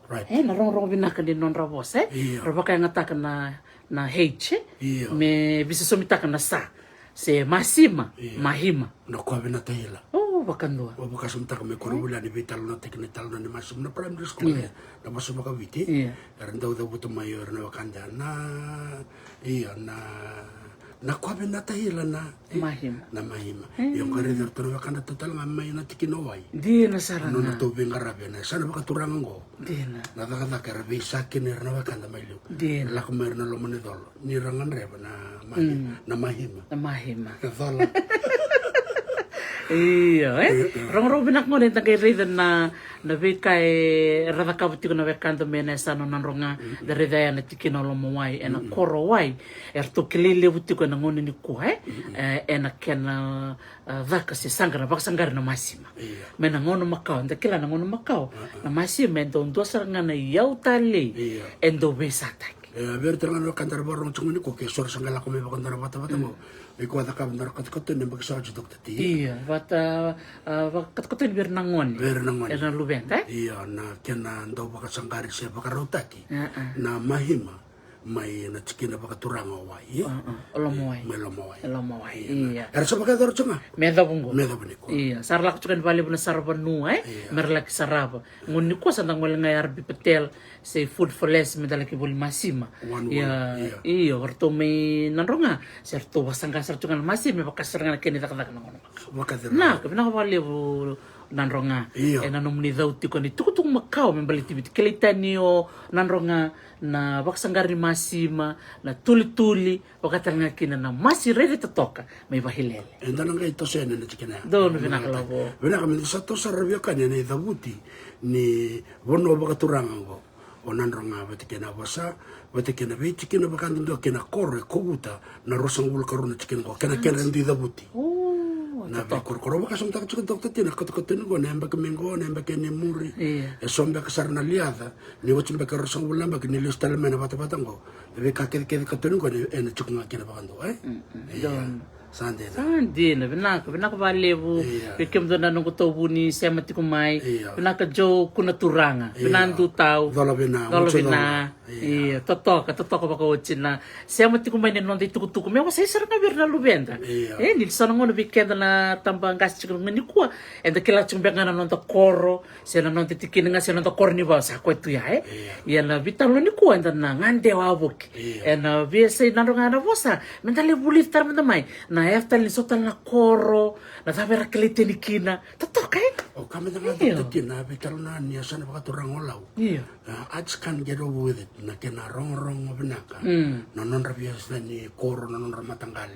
right na rong binakandina non ra bosa ra bakanga takana na hate me bisa somitaka na sa se masima mahima no ko bena taila bakandua o baka sumta ka me korobula ni vital na teknital na ni masum na primary school na masum ka viti renda uda buto mayor na wakanda na na ko bena taila na mahima yung karedor to na wakanda total nga may na tikino wai di na sarana no na to benga rabe na sana baka turang ngo di na kata kara be sakin na wakanda mailo la ko mer na lo manidol ni rangan reba na mahima kafala iya rong binak mo nita kay reason na kay rada kabuti ko na kanto mena sa no nanronga dari daya na tikino lo mawai ena koro wai erto kilele buti ko na ngoni ni ko ena kena vaka se sangara bak sangara na masima mena ngono makao nda kila na ngono makao na masima endo ndo saranga na yautale endo besata ver terang kantar borong chungni ko ke sor sangala ko me bakandara bata mo iko ata ka ndar kat ne bagsa jidok tati iya bata kat ber nangon era lubenta iya na kena ndo baka sangari se baka rotaki na mahima mai na tikina bakaturanga wai Olomoi. melomoi Olomoi. Iya. era sa baka dorchanga Meda bungo. meda buniko Iya, sarla ko chukan bali buna saraba nu merla ki saraba. Ngoni ko sa ngol ngai arbi petel say food for less medala ki boli masima. Iya, orto me nanronga. Serto basanga sar chukan masima bakasaranga keni tak ngono. Na, kabina ko bali bu nanronga. Nanom ni daw ti ko ni tukutung makau membali tibit kelitani o nanronga na baksangari masima na tuli-tuli wakatanga kina na masi ready to toka may bahilele enda nanga ito sene na tikina dono vinakalabo vinakami sa to sarabia kanya na idabuti ni bono bakaturanga ngo onandronga batikena basa batikena be tikina bakandu kena korre koguta na rosangul karuna tikina ngo kena ndi idabuti na korkoro baka som tak chuk dokta tina kotokotin go nemba kemingo nemba kene muri sombe kasarna liada ni wachimbe ka rosangul lamba kini listal mena bata ngo be ka ke kototin go en chuk ngakina bakando Sandina, vinaka valevu, vikem dona nungu tobu ni sema tiku mai, vinaka jo kuna turanga, vinandu tau, dola vina, totoka baka ochina, sema tiku mai nonde tuku me wasa isara na virna lubenda, ni sana ngono vikenda na tamba ngasi chiku ngani kuwa, enda kila chiku benga na nonda koro, sena nonde tikini ngasi nonda koro ni wasa kwa tu ya na vitalo ni kuwa enda na ngande wabuki, ena viesa inandonga na wasa, mendale bulit tar mendamai, na after ni sotal na koro na tabera kelete ni kina totoka o kame na tina vital na ni asana bakaturang olau I just can't get over with it na kena rong binaka na non rabias na ni koro na non ramatanggal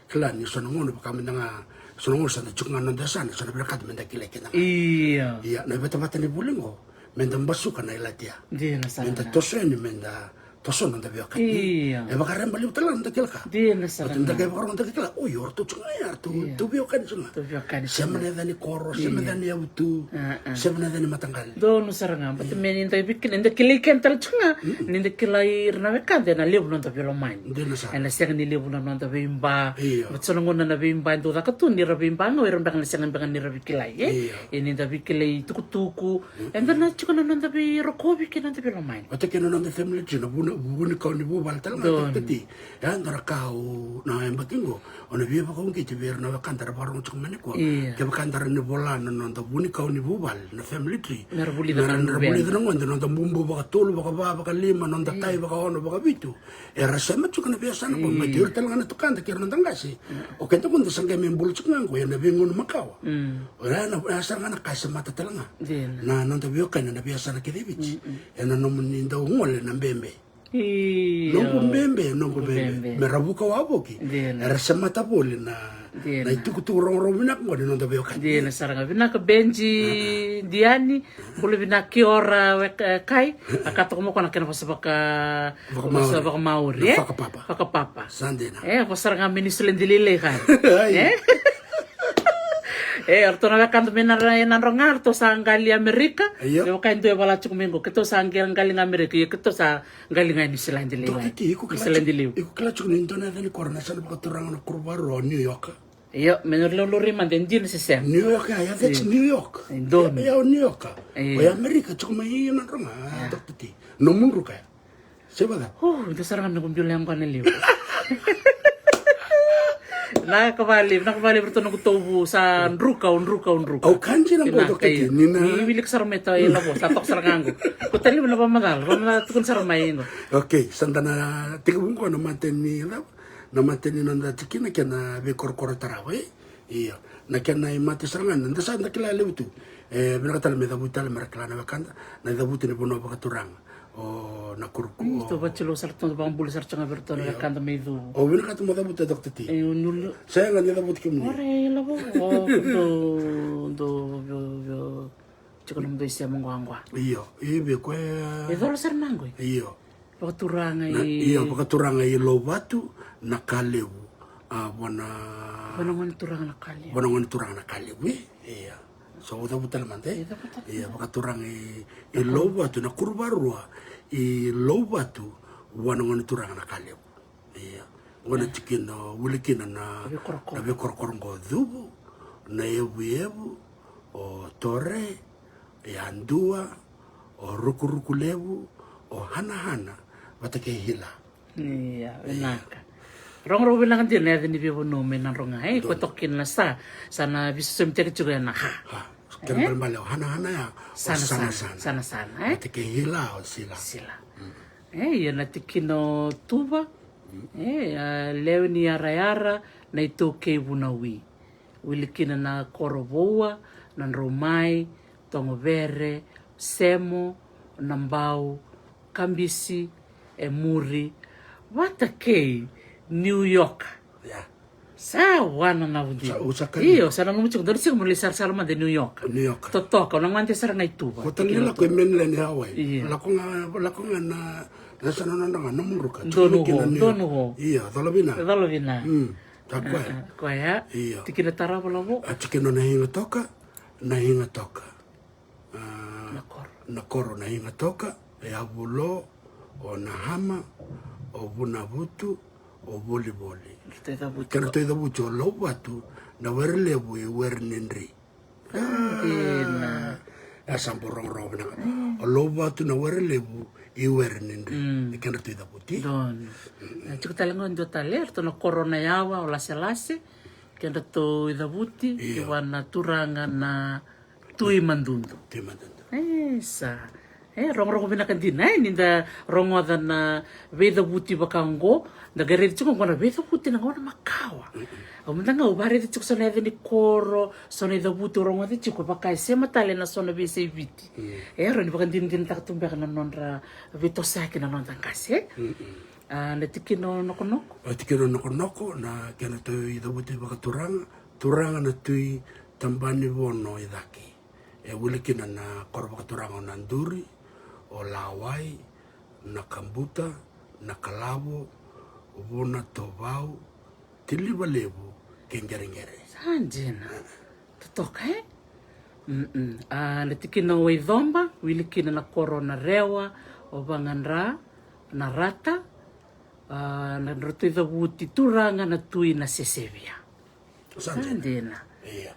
kala ni sono ngono kame na sono ngono sa chunga non desana sa berakat menda kileke na na beta ni bulingo menda basuka na ilatia menda toseni menda toso nanda veo kati bakaren bali utalan da kilka da ga bakaren da kilka o yor tu chunga ya tu veo kan chunga semana dani koro semana dani autu semana dani matanggal do no saranga but men inda bikin inda kiliken tal chunga ninda kilai rna vekande na lebu nanda velo main ena seng ni lebu nanda vimba but sono ngona na vimba ndo da katu ni rabimba no eram dangan seng bangan ni rabikilai ini da bikilai tuku enda na chukuna nanda vi rokobi ken nanda velo main atakena nanda family chuna buni kau ni bubal tal tati ya ndara kau na embakingo ona bia ba kau ke ver na kantara barong chuk mane ko ke kantara ni bola na nda buni kau ni bubal na family tree na buli na ngonda nda bumbu ba tolu ba lima nda tai ba ono ba bitu era sema chuk na biasa na ko matur tal ngana tukanda ke nda ngasi o ke to kunda sanga membul chuk ngango ya na bingon makawa ora na asa ngana kasa mata tal nga na nda bio kana na biasa na ke debich ena no ninda ngole na mbembe nongo mbembe merabuka waboki era semata pole na itukutu rong binak ngone nonda beo kan na saranga binak benji diani bule binak kiora kai akato mo kona kena pasabaka mauri papa sandena pasaranga ministro lendilile kan orto na kanto menaran rongar to sa ngali Amerika yo kain do bala chukumengo keto sa ngali Amerika yo keto sa ngali ngai ni Selandili iku kala chukunin to na ni korna sa bakaturang na kurbaro New York yo menor lo riman den din se sem New York ya that's New York don ya New York o Amerika chukumai na ronga dokti no munru ka sebada ito sarang na kumbil yang kaneliw nakabali bertono ko tobu sa nruka. Au kanji nang ko dokter nina. Ibilik sarmeta ila bo tatok sarangango. Ko tali na pamadal, tukun sarmay no. Okay, sandana tigubun ko na mateni nanda tikina kana be korkoro tarawe. Iya, na kana imati sarangan nanda sa nakilala itu. Binakatal me dabutal merakla na bakanda, na dabutin bono bakaturang. O na kurku to bacelo sarton bang bul sarchanga berton ya kanda medu o bin kat mo dabuta dokter ti nul saya ngan dabut kim ni ore labo do chikonum do isia mongwangwa iyo ibe ko dolo sar mango iyo bakaturanga bakaturanga lo batu na kalewu wana turanga na kalewu iya so dabutal mante iya bakaturanga lo batu na kurbarua low batu wanangon turang na kaleb iya wana chikin wulikina na be korkorongo dubu na yebu o tore ya andua o rukuruku lebu o hana wata ke hila. Iya, benaka. Rong bilang kan dia ni bibo no menan ronga ko tokin na sana bisa semcari juga na ha. Ha, kena berbalik hana ya. Sana. Wata ke hila o sila. Ya nanti kino tuba. Leo ni ara na ito ke bunawi. Wilikina na koroboa, na romai, tongovere, semo, nambau, kambisi, muri. Wata ke New York. Ya. Sa wana na udi. Iyo, sana ngumuchuk dari sing mulisar salma de New York. New York. Totoka nang mante sara na ituba. Ko tanila ko menle ni Hawaii. Lakonga na sana nanda na muruka. Dono. Iya, dalabina. Takwa. Kwa ya. Iya. Tikina tarabo labo. Tikino na hinga toka. Nakoro na hinga toka. E abulo o nahama o bunabutu o boli. Kana to idabutu o lo batu na werlebu e wernenri. Asamborong na. O lo batu na werlebu e wernenri. Kana to idabuti. Don. Cukup talengon do taler to no corona yawa o lase kenda to idabuti wana turanga na tui mandundu. Esa. Rong binakan dinay ninda rongoda na veda buti bakango da gare chungo ngona veda buti na ngona makawa. Omanda nga ubare de chukso na ni koro sona da buti rongoda chiko bakai sema tale na sona bese viti. Ro ni bakan din tak tumbe kana nonra vito saki na nonda ngase. Na tikino noko. Tikino noko na kena to ida buti bakaturanga na tui tambani bono idaki. Wulikina na koro bakaturanga na nduri o lawai, na kambuta, na kalabo, ubona tovau, tiliba lebu, kengerengere. Sanjena. Totoka natikina o idhomba, wilikina na koro na rewa, o banganra, na rata, na roto idabuti turanga na tui na sesevia. Sanjena. Iya.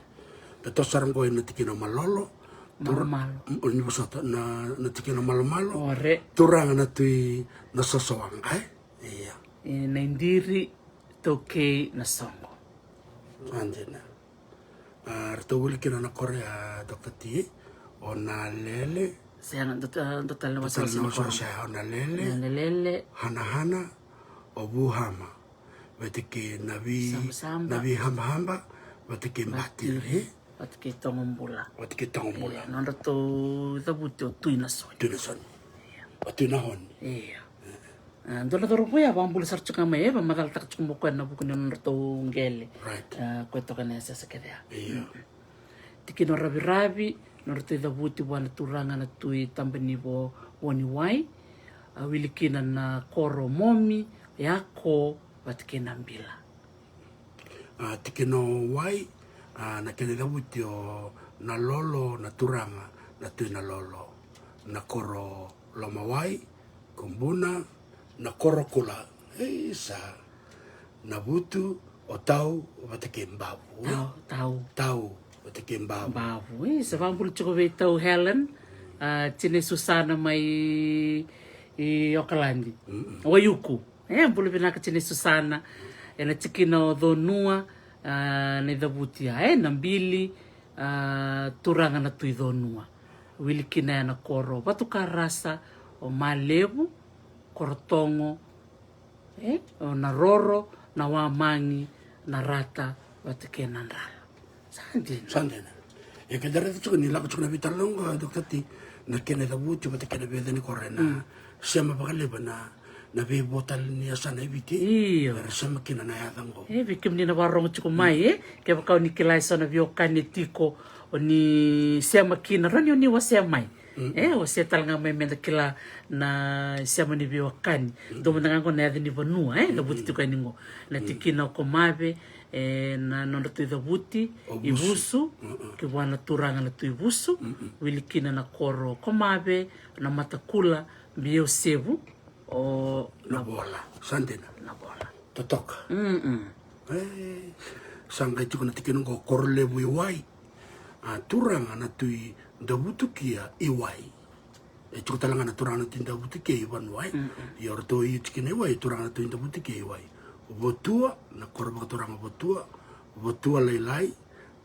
Beto sarangko natikina malolo, Malo. Ni basata na tikino malo. Ore. Turanga na tui na sosowang Iya. Na indiri toke na songo. Anjena. Rito wuli kina na Korea Dr. T. O na lele. Saya na total na wasal sa Korea. Saya o na lele. Na lele. Hana o buhama. Wetike nabi hamba. Wetike batiri. At kita ngumbula. Nanda to dabuti o tui na son. Tui na hon. Iya. Dola doro po ya bambul sar chuka mai ba magal tak chuk moko na buku nanda to ngele. Right. Kwento kana sa sakeda. Iya. Tikino rabi nanda to dabuti wana turanga na tui tambani bo woni wai. Wilikina na koro momi yako batikina mbila. Tikino wai. Na kene dabuti o na lolo na turanga na tui na lolo na koro lomawai kumbuna na koro kula sa na butu o tau watake mbavu tau watake mbavu sa vambul chuko ve tau Helen chine Susana mai i Okalandi wayuku bulu binaka chine Susana ena chikino donua na idabutia na mbili turanga na tuidonua wilikina na koro batuka rasa o malebu korotongo o na roro na wamangi na rata batikena ndala sandena e kadare tu ni la tu na vitalongo Dr. T na kene dabuti batikena bedeni korena sema bakaleba na be botal ni asana ibiti sama kina na yadango bikim ni na warong chuko mai ke bakau ni kilai sona vio kanetiko oni sema kina rani oni wasema o setal nga mai menda kila na sema ni vio kani do manda ngo na yadini bonua da buti tuka ningo na tikina ko mabe na nondo tu dabuti ibusu ke wana turanga na tu ibusu wilikina na koro ko mabe na matakula bio sevu o na bola sandena na bola totoka sanga itu na tikino ko korle bu iwai turanga na tui dabutu kia iwai e chukutala ngana turanga tinda butike iwan wai yor to i chikine wai turanga tinda butike wai votua na korba turanga votua leilai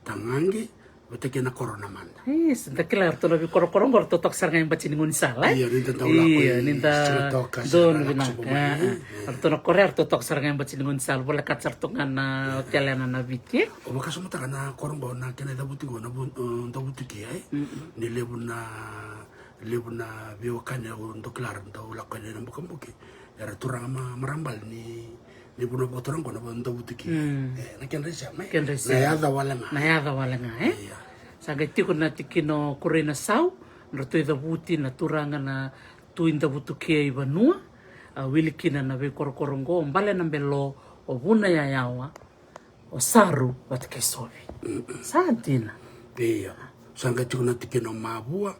tangangi butike na corona manda Senta kilar to labi koro-koro ngor to tok saranga yang bacini ngun salai. iya ninta taula ko Ninta don binaka. Arto na kore arto tok saranga yang bacini ngun sal bola kat sartungan na hotelana na biti. o baka sumata kana korongo na kena da butiko na butiki ai ni lebuna bio kanya ndo klar ndo la kanya na bukambuki era turanga marambal ni buna botorango na ndo butiki na kena resa mai Ken resa. na yada walanga Na yada walanga Saga tiko na tikino korena sau, na tui da buti na turanga na tuin da butu kia i vanua, wilikina na ve korokorongo, mbale na mbelo o vuna ya yawa, o saru wat ke sovi. Santina. iya sanga tiko na tikino mabua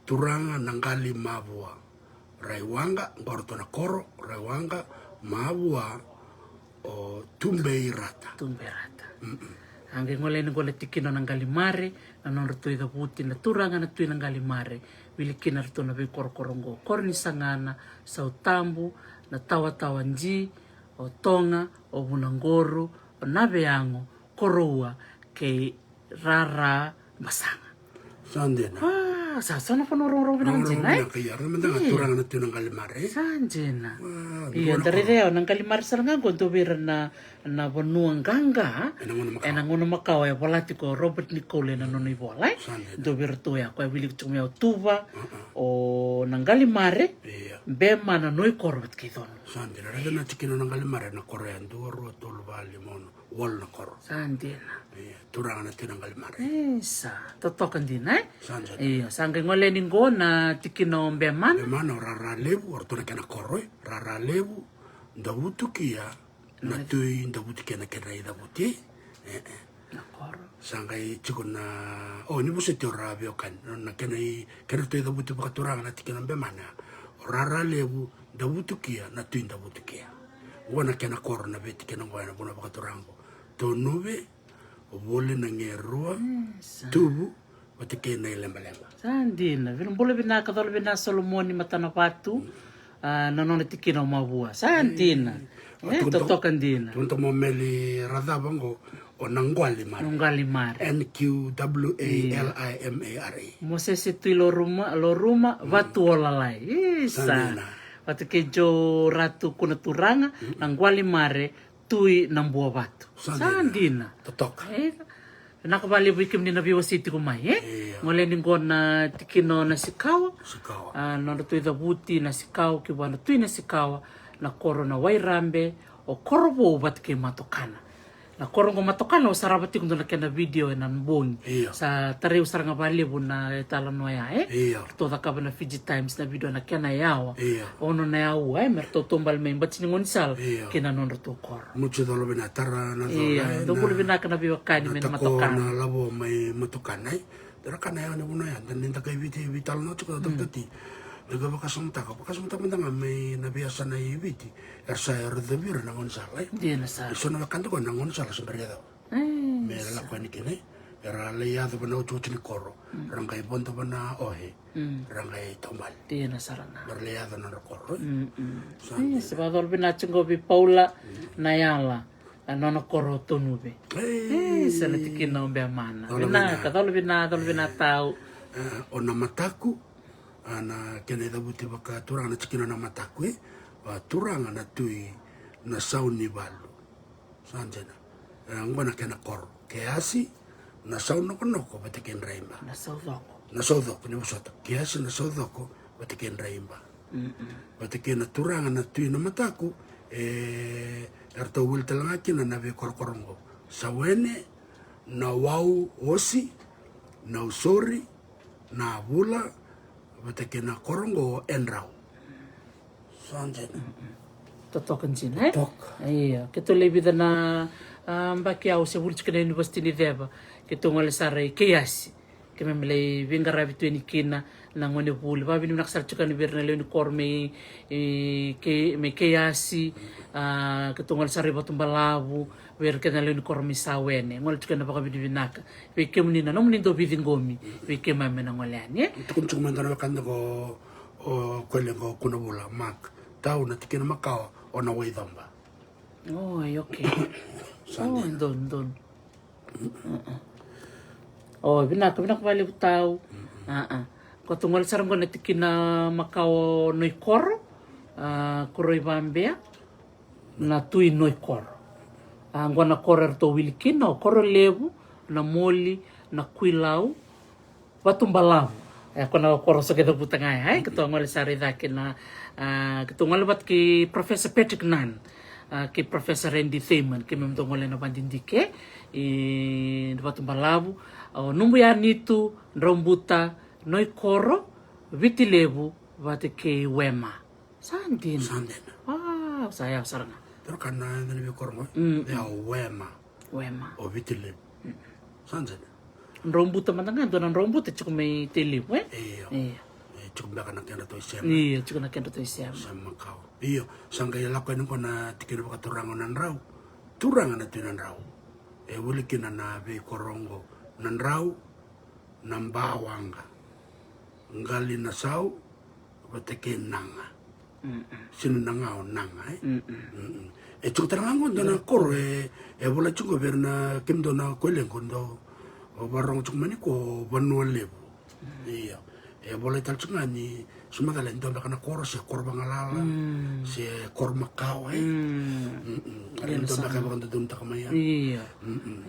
turanga nangali mabua raiwanga ngorto na koro raiwanga mabua o tumbei rata Tumberata. Angge ngole ni ngole tikino na ngalimare, na non rutui da buti na turanga na tui na ngalimare, wilikina rito na ve korokorongo, korni sangana, sa utambu, na tawa-tawa nji, o tonga, o bunangoru, o nabe yango, koroua, ke rara masanga. sandena Sa sana pa nororo binanjina kaya ramanda turanga na tui na ngalimare Sanjena. Iya, dari reo nang kalimar saranga gonto bira na bonuang ganga. Enang makau ya politiko Robert Nicole na noni bola. Do bira to ya ko bilik tumya tuba o nang kalimare. Be mana noi korbat kidon. sandena rada na tikino na ngalimare na korea ndoro tolu vali mono wal na koro Sandena. turanga na tui na ngalimare Esa, totokan din ay. sandena Iya, sangke ngole ningo na tikino be mana. Emana rara levu ortona kena koroi rara levu ndavutu kia na tui ndavutu kia na kena ida buti Na koro. sangai chiko na ni busi tio rabio kan na kena tui ida buti baka turanga na tikina bemana rara levu ndavutu kia na tui ndavutu kia wana kena koro na beti kena ngoana buna baka turango to nube vole na ngerua tubu wate kena ilemba Sandina, vilumbole bina kadol bina Solomoni matana patu, nanone tikino mabua. Sandina. Totokan dina. tunta mo meli radabango o nangwali mare Nungali mare. NQWALIMARE Mose situ lo ruma watu olalai. Isa. Sandina. Watu kejo ratu kuna turanga, nangwali mare tui nambua watu. Sandina. totoka Nakabali bikim ni nabiwa siti kumai ngole ningo na tikino na sikawa sikawa na tui da buti na sikawa kiwa na tui na sikawa na koro na wairambe o korobo bat ke matokana na korongo matokana o sarabati kundo na kena video na mbongi Iya. sa tare usaranga bali bu na etala no ya Iya. to da kaba na Fiji Times na video na kena yawa Iya. ono na yawa merto tombal me batsi ngon sal Iya. kena non to kor mucho dolo bina tara na iya do bulu bina kana biwa kani men tako matokana na labo may matokana tara kana ya na buna yan dan ninta kay vital no chiko tagtati daga bakasumta mandanga may nabiasa na ibiti ersa erdebir na ngonsalay di na sa iso na kanto ko na ngonsala sa bereda me la ko ni kine era leya do bana uchuchi ni koro rangay bonto bana ohe rangay tombal di na sarana berleya do na koro sebadol binachingo bi Paula Nayala anono koro tunube sa natikina umbe mana bina kadol bina tau ona mataku ana kene da buti baka turanga na chikina na mataku turanga na tui na sauni balu sanjena ngwana kena kor keasi na sauna kono ko batiken raimba na saudoko na saudoko ni usota keasi na saudoko batiken raimba batiken na turanga na tui na mataku erto wilta langa kina na ve korkorongo sawene na wau osi na usori na bula bate na korongo enrau sanjen totokan sin Tok. iya keto lebi na mbaki au se wulch kena university ni deba keto ngole sare kiasi keme mele vingara bitu ni kina na ngone bul ba binu naksar chukani berna le ni korme ke me kiasi keto ngole sare batumbalabu wer kena le ni korme sawene ngole chukana baka bidu binaka we kemni na nomni do bidingomi we kema mena ngole ani tukun chumanda na kanda ko o kwele ko kuna bula mak tau na tikina makao o na wei dhomba Oh, okay. Oh, don. Oh, binaka bali tau. Ko tungol sarang ko na tikina makao noi koro. Kuroi bambea na tui noi koro. Ngwana koro to wilikina o koro levu na moli na kuilau watumbalavu. Kona koro so kita putangai hai ketongol sari dake na ketongol bat ki Professor Patrick Nunn. Ki Professor Randy Thaman ki memtongol na bandindike i watumbalavu o numbu ya nitu rombuta noi koro vitilevu vate ke wema. Sandin. Wow, saya sarana. Pero kana nani koro ya wema. O vitile. Sandin. Rombuta matanga donan rombuta cukup may tiliw cukup baka na kena to isem. Iya, cukup na kena to isem. Sama kau. Iyo, sangka ya lakon ko na tikira baka turangon nan raw. Turangan na tinan raw. Wuli kina na be korongo nan raw nan bawanga. Ngali na saw bateke nanga. Sino nanga o nanga cukup terangon donan koro wala cukup berna kim dona kwelen kondo. O barong cuk mani ko banua lebu. Iya. Boleh tal cuk ngani sumaga len domba kana koro se korba ngalala. Se korma kau Len domba ka bakon dun takamaya. Iya.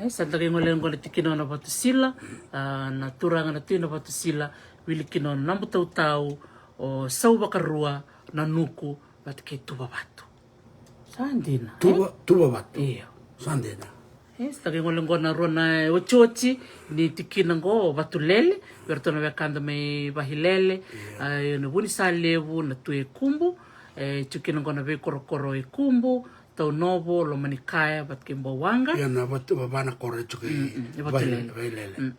Santa ke ngolen ko tikino na batu sila na turanga na tino batu sila wilikino nambu tau o sau bakarua na nuku bat ke tuba batu. Sandina. Tuba batu. Iya. Sandina. Stagi ngoleng na rona ochochi ni tikina ngo batulele bertona bekanda me bahilele no buni salevu na tue kumbu tikina ngo na be korokoro e kumbu tau novo lo manikaya batkimbo wanga ya na batu bana kore chuki bahilele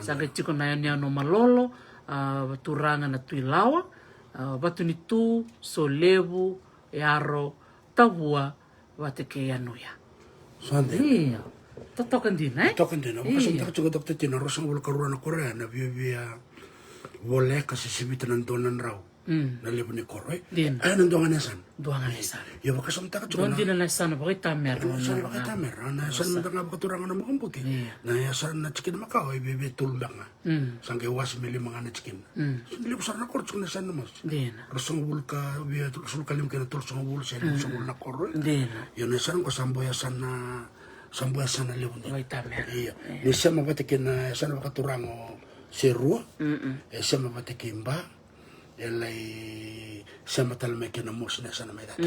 sanga tiko na no malolo baturanga na tui lawa batu ni tu solevu yaro tavua bateke yanuya Iya. Totokan din, Totokan din. Kasi ang taka doktor tinarosang wala karuan na Korea na biya wala kasi sibitan ng donan raw. Na libo ni Korea. Din. Ay, nandoan nesan. Doangan nesan. Yo baka sa taka Doon din na nesan bakit tamer. Sa bakit tamer. Na san man nga bakaturangan na makumputi. Na yasan na chikin makao bibi tulbang nga. Sang was mili mga na chikin. Libo sa na Korea na san na mas. Din. Rosong wul ka biya sul kalim kina tulsong wul sa rosong wul na Korea. Din. Yo nesan ko samboyasan na libo ni. Bakit tamer. Iya. Ni siya mabatikin na sana makaturango si Rua. Siya mabatikin ba? Elay siya matalmay kinamos na sana may dati.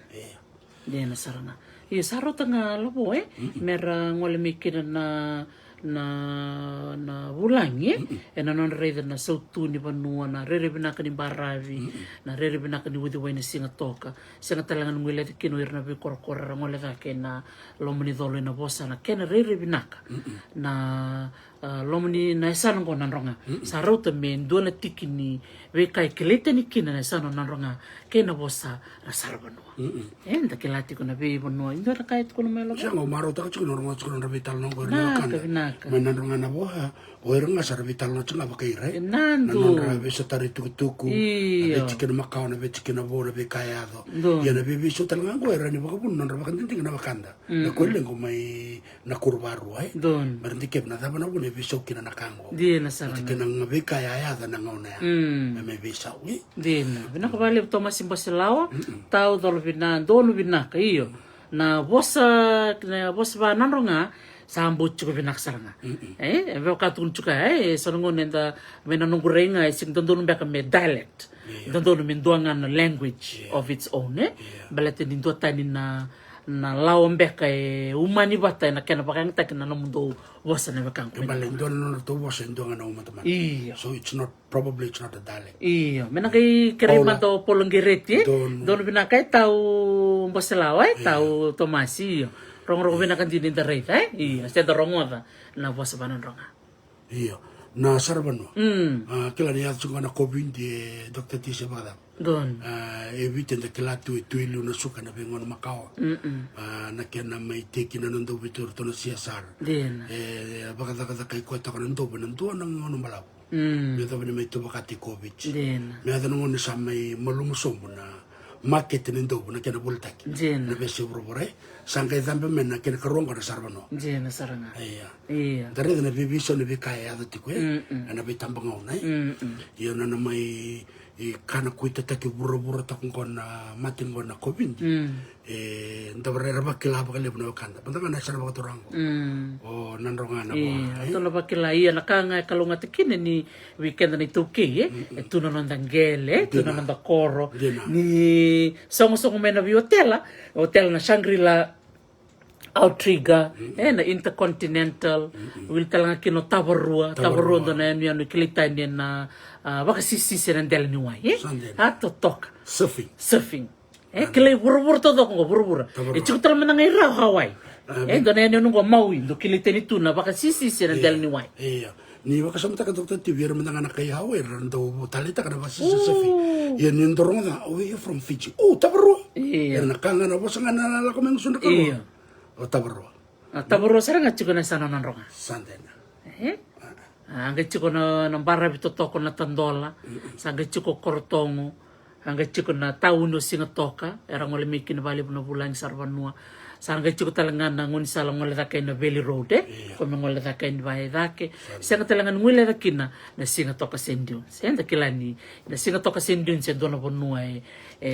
Iya. Di na sarana. Iya, saro tanga lobo Mera ngole mikiran na wulangi non reda na sautuni banua na rere binaka ni baravi na rere binaka ni wudi waina singa toka singa talangan ngule kino irna bi korokora ngole ka kena lomni dolo na bosa na kena rere binaka na lomni na sana ngo nanronga sarauta men dona tikini we kai kelete ni kina na sana nanronga kena bosa na sarbanua enda kelati kuna be bonua ndo na kait kuna melo siya ngo maro ta chukun normal chukun rabital no go na kan mananronga na boha o nga sa rabital no chunga bakaire nando na be sa tari tukutuku be chikin makao na be chikin abo na be kayado ya na be so talanga go era ni bakapun non rabakan tinting na bakanda na kwelen ko may na kurbaru ay don marindi kep na daba na bune be so kina nakango di na sarana chikin ang be kayada na ngona may be sa wi di na binakabali Thomas Imbasilawa tau dolo bina dolo binaka iyo na bosa ba nanronga sambo chuko binaksaranga be ka tun chuka sonongo nenda menanungurenga sing dondon beka me dialect dondon men duangan language of its own balate din tani na lawon beka umani bata na kena bakang tak na mundo bosa na bakang balen don no to bosa ndonga na umataman so it's not a dialect iya menakay kerema to polongereti don binakai tau Imbasilawa tau Tomasi rong binakan din the rate iya sta rongoda na bosa banan ronga iya na sarbano kila ni atsu na covid de Dr. Tise bada don eviten de kila tu ilu na suka na bengon makao na kena may teki na nando bitur to na CSR din baka kay ko ta kan ndo benanto nang ono malaw me to mai to bakati covid Dena. me ada ngone samai malumusomo na market ni ndo na kena bultaki Dena. na bese bro sangkai zambe mena kena karonga na sarvano Dena saranga. iya Iya. dari na bibiso ni bikaya ado tikwe ana bitambang ngau nai iyo na mai kana kuita taki buru takungkona matingona covid ndabarera bakila bakale buna kanda bantanga na sarva torango o nandronga na Iya, tola bakila iya nakanga kalunga tekine ni weekend ni tuki tuna nandangele tuna nandakoro ni songo mena bi hotel na Shangri-La Outrigger na Intercontinental wil talanga kino Tabarua ndo na yanu kilitani na baka sisi serendel ni wai ato toka surfing kile buru todo ko buru chikutal menanga ira Hawaii ndo na yanu ngo Maui ndo kilitani tuna baka sisi serendel ni wai ni baka samta ka doktor TV menanga na kay Hawaii ndo talita kana basi surfing yan yung doronga we from Fiji Tabarua na kanga na bosanga na la komeng sunda ka o Tabarua. Tabarua sarang chiko na sana nanronga. Sandena. Anga chiko na nambara bitotoko na tandola, sanga chiko kortongo, anga chiko na tauno singa toka, era ngole mikin bali na bulan sarvanua. Sanga chiko talangan na ngoni sala ngole dake na Valley Road kome ngole dake ni bae dake. Sanga talangan ngole dake na singa toka sendion. Senda kilani na singa toka sendion sendona bonua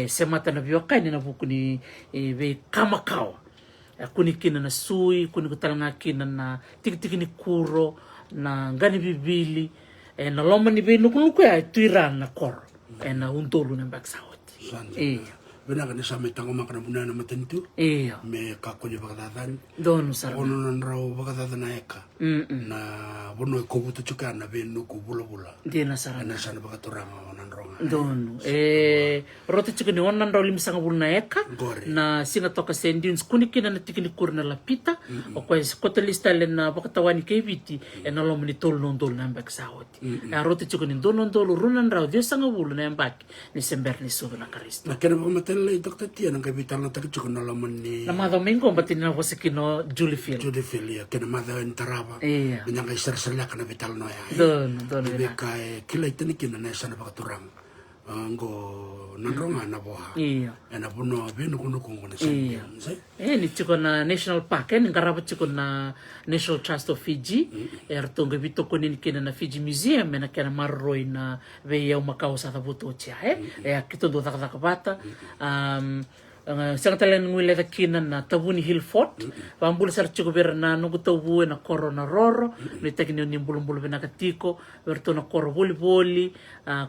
semata na bioka ni na buku ni be Kamakawa. Kuni kina na sui, kuni kutalanga kina na tiki ni kuro, na ngani bibili, na loma ni be nuku ya tuiran na kor, na untolu na baksawat. Bena ka sa may tango makana muna na matentu. Me kakunya bakadatan. Dono sa. Ono nan raw bakadatan na eka. Na bono ko buto chuka na be nuku bula. Di na sa. Na sana bakaturanga onan ronga. Dono. Rote chuka ni onan raw limsanga bula na eka. Na singa toka sendins kunikina na tikini kurna lapita. O kwa kotelista le na bakatawani kebiti. Na lomo ni tolu nondolo na baksawat. Rote chuka ni dono nondolo runan raw dio sanga bula na mbaki ni sember ni sudo na Kristo. Na kena bakamatela Dr. Tia nang kapital na takichuko na laman ni na Domingo batin na ko sa kino Juliefield ya kena mada entaraba binyang kay sarsala kana vital no ya don be kay kilay tanikin na sana bakaturang ngo nandronga na boha na puno bino kuno kuno sa ni chiko na National Park ni karabat chiko na National Trust of Fiji ertonga bito kunin kina na Fiji Museum na kena marroy na veya Macau sa tabuto chia kito do takabata sang talan ngule ta kina na tabuni hill fort pambul sar chiko ber na nugo tabu na corona roro ni tekni ni bulum na katiko berto na kor voli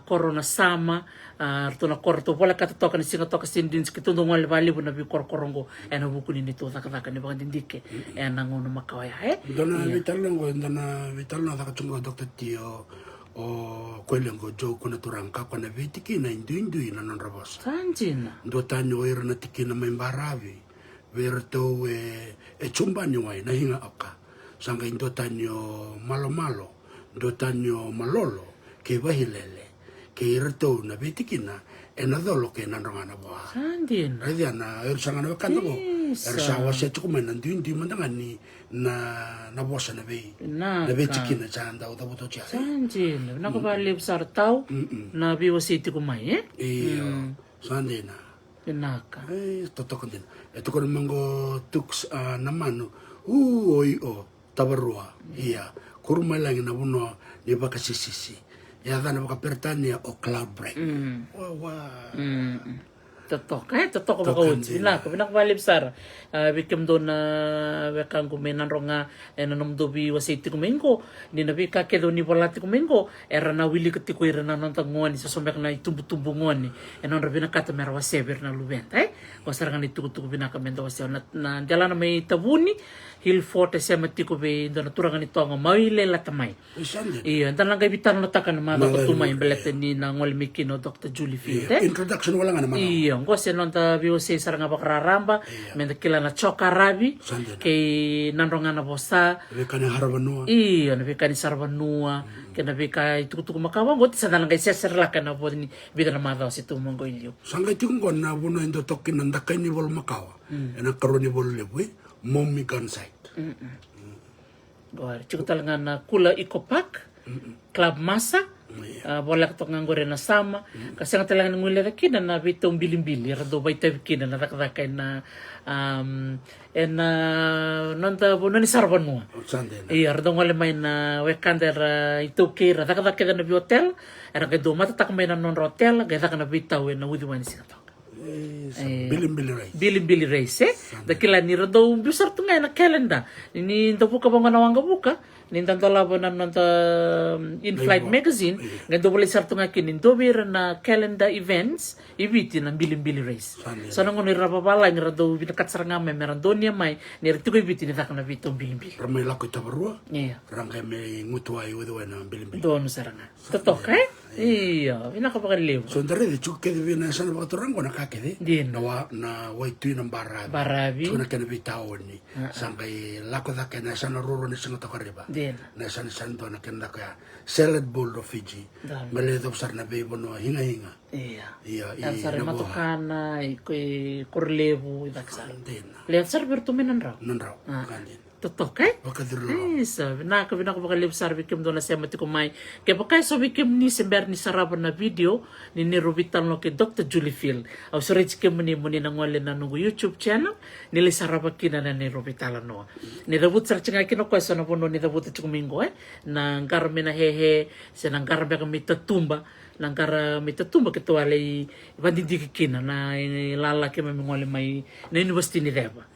corona sama berto na kor to bola kata toka ni singa toka sindins kito do ngol bali na bi kor korongo ena buku ni to taka ni bagandindike ena ngono makawaya dona vital na takachungo Dr. Tio o kwelengo jo kuna turangka kuna vitiki na indu na nanrabos sanjina ndo tanyo era na tiki na membaravi verto chumba ni wai na hinga aka sanga ndo tanyo malo ndo tanyo malolo ke bahilele ke irto na vitiki na enadolo ke nanranga na boa sanjina radiana sanga na kanto ko sawa se chukuma na indu mandangani na bosa na be tiki na chanda o tabuto chia sanjina na ko bali besar tau na biwa city ko mai sandena pinaka totoko din ito ko mango tux namano oi Tabarua iya kurma lang na buno ni baka sisisi ya dana baka pertania o cloud break Totok baka unsi na ko pinakbalib sar bikem do na bekang kumenan ronga enanom do bi wasiti kumengo ni nabi ka kedo ni bolati kumengo era na wili ketiko era na nantangoni sa sombek na itumbu-tumbungoni enon rabi na kata mera waseber na lubenta ko sarangan itukutuku binaka mendo waseo na jalan na may tabuni hill fort sa matiko be do naturangan ito nga maile latamay iyo antan lang bitan na takan na mga kutumay belete ni na ngol mikino Dr. Juliefield introduction wala nga naman iyo ko senon ta biose saranga bakararamba menda kila na choka rabi kay nanronga na bosa bekani harabanua iyo na bekani sarbanua kena beka itukutuku makawa ngot sa nang kay seserla kana bo ni bida na madaw si tumongo ilyo sangay tingon na buno indo tokin nanda kay ni bol makawa ena karoni bol lebwe mommy gun site Gawar, chiko talaga na kula Eco Park, Club Masa. Bola katok ngangore na sama. Kasi nga talaga ngulera kina na bito bilim-bili. Rado baita kina na rakrakay na nonta bono ni sarban mo. Iya, rado ngole may na wekander ito kira. Rakrakay na bi hotel. Era kay do matatak may na non hotel. Gaya ka na bitaw na udi man si katok. Bilim-bili race. Dakila ni rado bisar tu nga na kalenda. Ni nto buka bang nawang buka. Nintanto labo na nanta in-flight magazine, gando boleh sarto nga kinin dobir na calendar events, ibiti ng bilim-bili race. So nang nira papala, nira do binakat sarang nga may meron doon niya may, nira tukoy ibiti nita ka na bito bilim-bili. Ramay lako ita barua? Iya. Rangkay may ngutuay uduwa na bilim-bili. Doon sarang nga. Totok eh? Iya, pinakapakaliw. So ndari di chuke di na sana bakaturang ko nakakidi. Din. Na waitu ng barabi. Barabi. So na kanabitaw ni. Sangkay lako da kaya na sana ruro ni singa takariba. Din. Na sana santo na kanda kaya salad bowl of Fiji. Malito sar na bebo no hinga-hinga. Iya. Iya. Ang sari matukana, kurlevo, idaksan. Din. Lihat sar bertuminan raw. Nan raw. Kandin. Totok eh? Bakadirlo. Sabi na bakakalib sar bikim doon na siya matikumay. Kaya pa kayo so bikim ni sember ni saraban na video ni nirubitan lo kay Dr. Julie Phil. Aw so rich kim ni muni nang wala na nungu YouTube channel nili saraban kina na nirubitan no. Nirabut sar chinga kino ko so na puno nirabut chukumingo nang karme na hehe sa nang karme kami tatumba nang kara may tatumba kito walay bandindi kina na lala kay mamingole may na university ni Deba.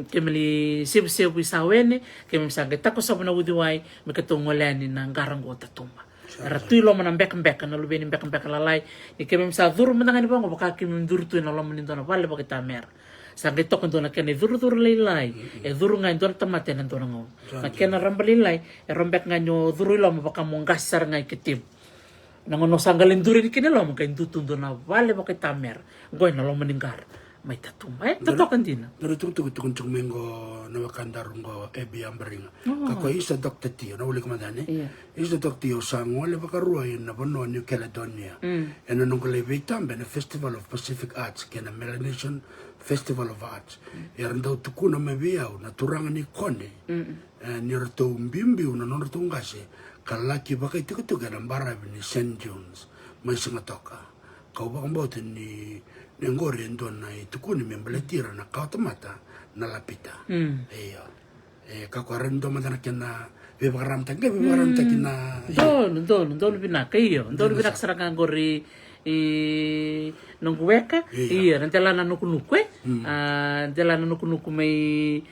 Kemeli sib-sib isawene kemi misalnya tako sa na udiway makatungolani na garang go tatumba ratu lo man mbek na lubeni mbek lalay ni kemi misal duru mandangani bango baka kemi duru tu na lo man ndona vale bakita mer sangai tok ndona kene duru lilay duru ngai ndona tamate na ndona ngo na kena rambalilay rombek nganyo duru lo baka mongasar ngai ketib nangono sanggalin duru ni kene lo maka ndutu ndona vale bakita mer goy na lo maninggar may tatumba totokan din Pero tukun minggo na wakandarungo ebi ambringa. Kako isa Dr. Tio na uli kumadane. Isa Dr. Tio sang wala bakaruay na bono New Caledonia. And nung kulay tambe na Festival of Pacific Arts kena Melanesian Festival of Arts. Yaran daw tukuna mabiyaw na turangan ni Kone. Ni rato mbimbiw na norato ngasi. Kalaki bakay tukutuga ng barabi ni St. John's. May singatoka. Kau bakang botin ni ngori ndona itukuni membletira na kautamata na lapita. Iyo. Kako rendo madana kena bebagaram kina. Don binaka iyo. Don binak sarang ngori nunggueka. Iya, nantela na nuku may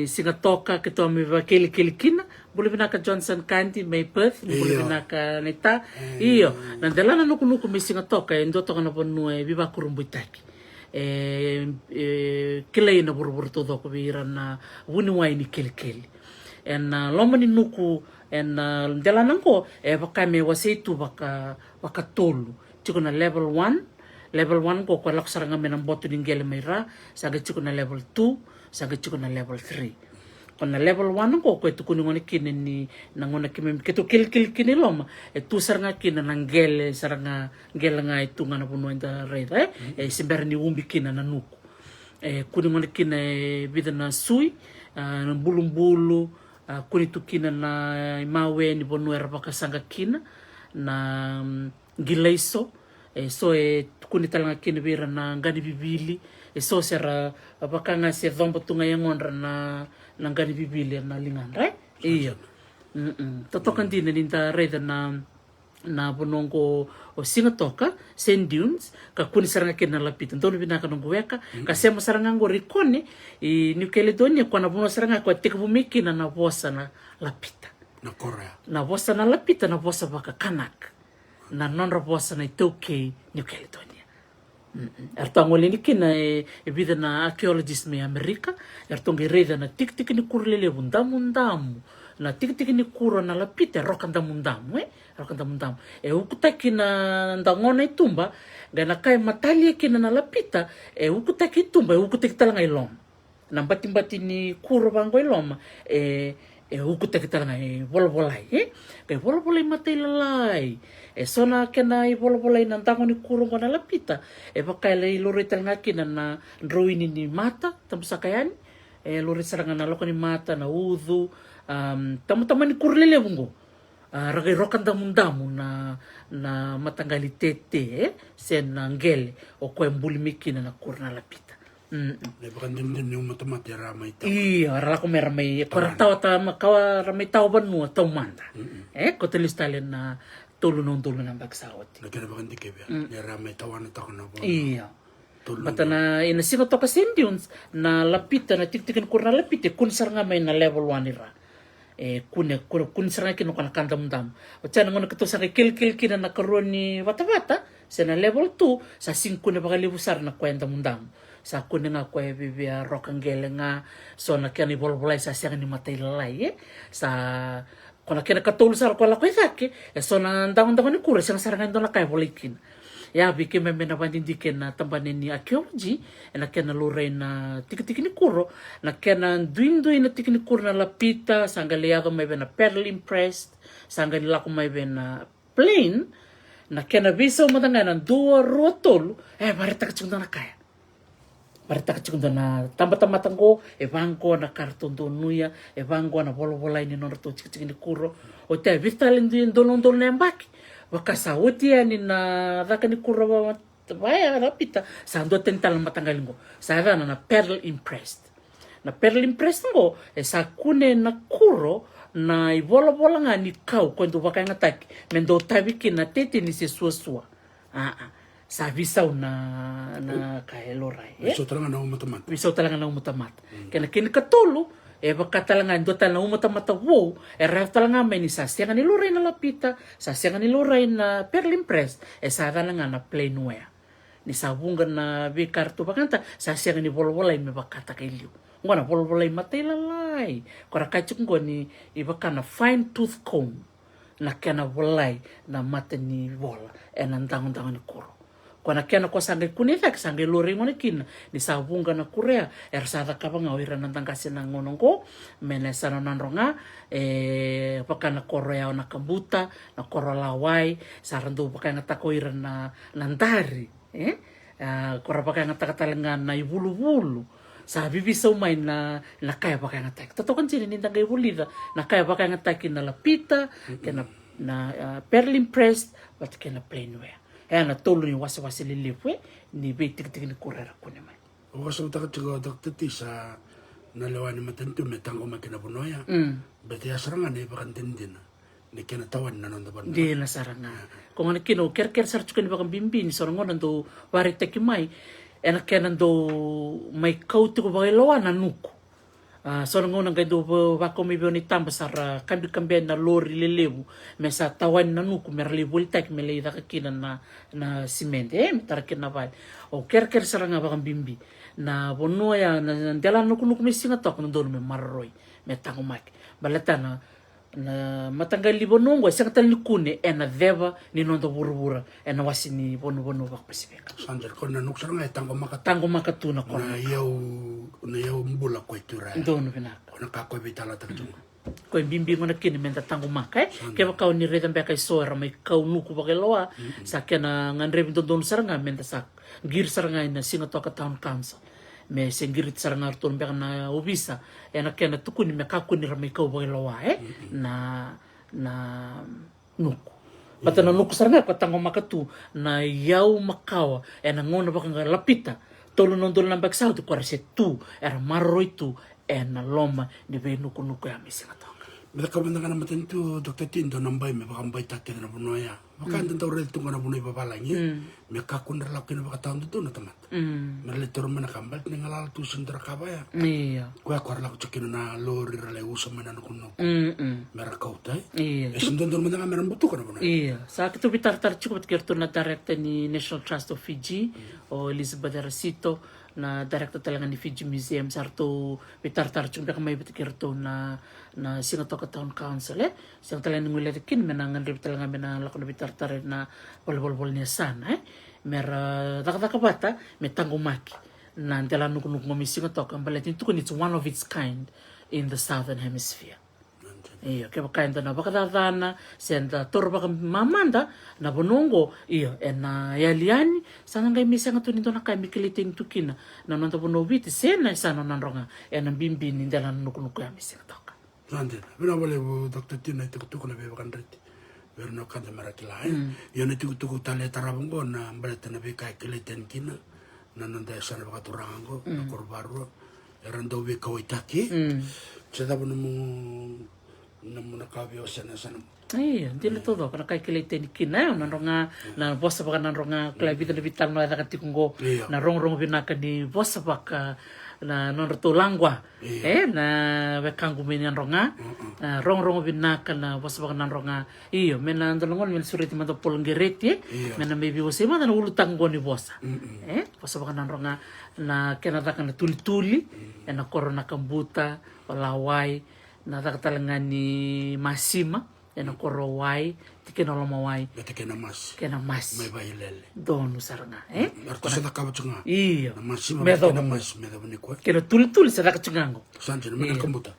singatoka kito may kili kina. Boleh binaka Johnson County may Perth, boleh binaka neta. Iyo, nandala na nuku may singatoka ndoto kana ponu biba kurumbutaki. Kilay na buru todo ko biran na wuniway ni kili. En lomani nuku en ndala nangko baka me wasitu baka tolu. Chiko na level 1 ko kwalak saranga menang boto ningele mayra, saga chiko na level 2, saga chiko na level 3. Kona level 1 ko ito kuningon kinin ni nangona kimem kito kil kinilom tu saranga kina nanggele saranga ngela nga itu nga na puno inda reda simber ni umbi kina nanuko kuningon kina bida na sui ng bulung-bulu kunito kina na imawe ni bonuera pakasanga kina na gilayso so kunita lang kina bira na ngani bibili so sera baka nga si dhombo tunga yang onra na ngani bibili na lingan right iya totokan din ninta reda na bonongo o singatoka St. Dunes ka kuni saranga kina lapitan tono binaka nong weka kasi mo saranga ngo rikone New Caledonia kwa na bono saranga kwa tikabumiki na bosa na lapita na Korea na bosa na lapita na bosa baka kanak na non bosa na itoke New Caledonia. Ertong wala ni kina bida na archaeologist may Amerika ertong gereda na tik ni kurlele bundamu na tik ni kuro na lapite rokanda mundamu ukutaki na ndangona itumba gana kay matali kina na lapita ukutaki itumba ukutaki talanga ilom na mbati ni kuro bango ilom ukutaki talanga bolbolai kay bolbolai matailalai sona kena bolbolai na ndango ni kuro na lapita baka lori talanga kina na ruini ni mata tamusakayan lori saranga na loko ni mata na udhu tama ni kurlele bungo ragai rokandamu-damu na matanggali tete sen na ngele o koe mbuli mikina na kurna lapita. Le baka din yung matamati ramay tao. Iya, rala ko may ramay, kora tao ta makawa ramay tao ba no tao manda. Ko tulis talen na tulo ng bagsawat. Nagkana baka hindi kaya, le ramay tao na tao na po. Iya. Bata na inasingo to kasi yun na lapita na tiktikin kurna lapita kun sar nga may na level 1 ira. Kun sar nga kinu kana kandam-dam. O tiyan nga nakato sa kil-kil kina na karon ni wata-wata sa na level 2 sa 5 na baka libusar na kwenta mundam. Sa kuning nga kwe bibia rokangele nga so na kaya ni bolbolay sa siya ni matay lalay sa kung kaya nakatulog sa alkohol ako isaki so na ndang-ndang ni kura siya sarangan doon na kaya bolikin ya bikin may menabandindikin na tambanin ni archaeology na kaya naluray na tiki-tiki ni kuro na kaya na duin-duin na tiki ni kuro na lapita sa angaliyago may na pearl impressed sa angalila ko may na plain na kaya na bisa umatangan ng 2 tolo marita kachungdang na kaya Marita kachukunda na tamba-tambatan ko, evangko na karton donuya, evangko na bolo-bolay ni nono to chik-chik ni kuro. O te vitalin din dolon-dolon na yambaki. Wakasa utia ni na daka ni kuro baya rapita. Sa ando tental matanggalin ko. Sa na pearl impressed. Na pearl impressed ko, sa kune na kuro, na ibola-bola nga ni kau kwento baka nga taki. Mendo tabikin na tete ni si suwa-suwa. Sa visaw na kaeloray. Visaw talaga na umatamat. Visaw talaga na umatamat. Kaya kinikatulo, baka talaga ando talaga na umatamat wow, ref talaga may ni sasya nga niluray na lapita, sasya nga niluray na pearl impress, sa nga na plainware. Ni sabungan na bikarto bakanta, sasya nga ni bolbolay may bakata kay liw. Nga na bolbolay matay lalay. Kora kachuk ko ni ibaka na fine tooth comb na kaya na bolay na mata ni bola. Nandang-dang ni kuro. Kung kaya ko sangay kunita, sangay lori mo kin ni sabunga na Korea, ersada ka pa nga oira nang kasi ng ngonong ko, menesa na nanronga, paka na Korea na kabuta, na korolaway, sarando paka nga takoira na nandari, kora paka nga takatalangan na ibulu-bulu, sabi bisa umay na kaya paka nga tayo. Totoo kan sila nindang kayo bulida, na kaya paka nga tayo kinalapita, kina pearl impressed, but kina plainware. Na tolo ni wasa-wasa lilipwe ni bitik-tik ni kurera ko naman. Wasa utak tiga tati sa nalawa ni matanto metang ko makinabunoya. Berarti asarangan ni bakantindin ni kinatawan na nonton. Di na sarangan. Kung ano kino ker sarchuka ni bakang bimbin sorangon nando warite kimay enak kaya nando may kauti ko bagay lawa na nuko. Sorangon nang gado bako may biyon itamba sara kambi na lori lelebu mesa tawan na nuko merlibul tak melida kakinan na simente mitarakin na bay o ker saranga bakang bimbi na bono ya na dalan nuko may singatok nando may marroy metangumak balata na matanggal libon nungwa isang tali kune na deva ni nondo buru-bura na wasi ni bono bak pasifika. Sanjar ko na nuksar nga tango makatuna ko na yaw mbula ko itura. Dono pinaka. Ko nakakoy bitala tagjung. Ko bimbi mo na kini menta tango makay kaya kau ni redan ba kay soera may kau nuku bagay lawa sa kaya na nganrem don saranga menta sa gir saranga na sinato ka town council. Me sengirit sarangar tulong baka na ubisa na kaya na tukuni me kakuni ramay kau bagay lawa na nuku bata na nuku sarangar katango makatu na yaw makawa na ngona baka nga lapita tolo nondol ng bagsaw to kwarse tu marroy tu na loma ni be nuku ya misinato. Mereka ka na matinto Dr. Tindo nambay me baka mbay tatin na bunoya. Baka andan tau rel tunga na bunoy babalangi. Me kakun ralaki na baka taon na tamat. Merletoro mana kambal ni ngalal tu sendera kabaya. Iya. Kuya kwar lako cekin na lori rale usa mana nukuno. Mereka kau tay. Iya. Sendon mana ka meran butuh kana bunoy. Iya. Sa kitu bitar-tar cukup kerto na director ni National Trust of Fiji o Elizabeth Aracito na director talaga ni Fiji Museum sarto bitar-tar cukup may bitikirto na sinato ka town council siyang talaga nangulerikin menangan rib talaga menang lako na bitar-tar na bol niya sana mera daka bata metangumaki na antela nukun ngomisi ngato kan balatin tukun it's one of its kind in the southern hemisphere. Iyo, kaya baka na bakadadana, senda toro baka mamanda, na bonongo, iyo, na yaliani, sana ngay misa nga tunito na kaya mikilitin tukina, na nanta bonobiti, sena sana nanronga, nang bimbin, hindi na nukunukuya misa nga toka. Sante. Vina vale Dr. Tina tuku na beba kanriti. Vero no kanda marakila. Yo na tuku tale tarabongo na mbaleta na beka kileten kina. Na nanda sana bakaturango na korbaru. Erando beka waitaki. Sada bono mo nakabio sana. Iya, dilo todo kana kai kileten kina na ronga na bossa baka na ronga klabita na vital no ada katikungo na rong binaka ni bossa baka na non to langwa na wekangu meni ronga rong binaka na bossa baka na ronga iyo mena ndongon men suriti mato polngereti mena maybe wose ma na ulutang goni bossa bossa baka na ronga na kenata kana tuli na korona kambuta walawai na takalangani masima na koro wai tikena loma wai Kena mas. May bailele. Donu saranga Arto sa nakabachunga. Iyo Na masima Medo. kena mas medo ni kwa. kena tuli sa dakacungango Sante na mena kambuta.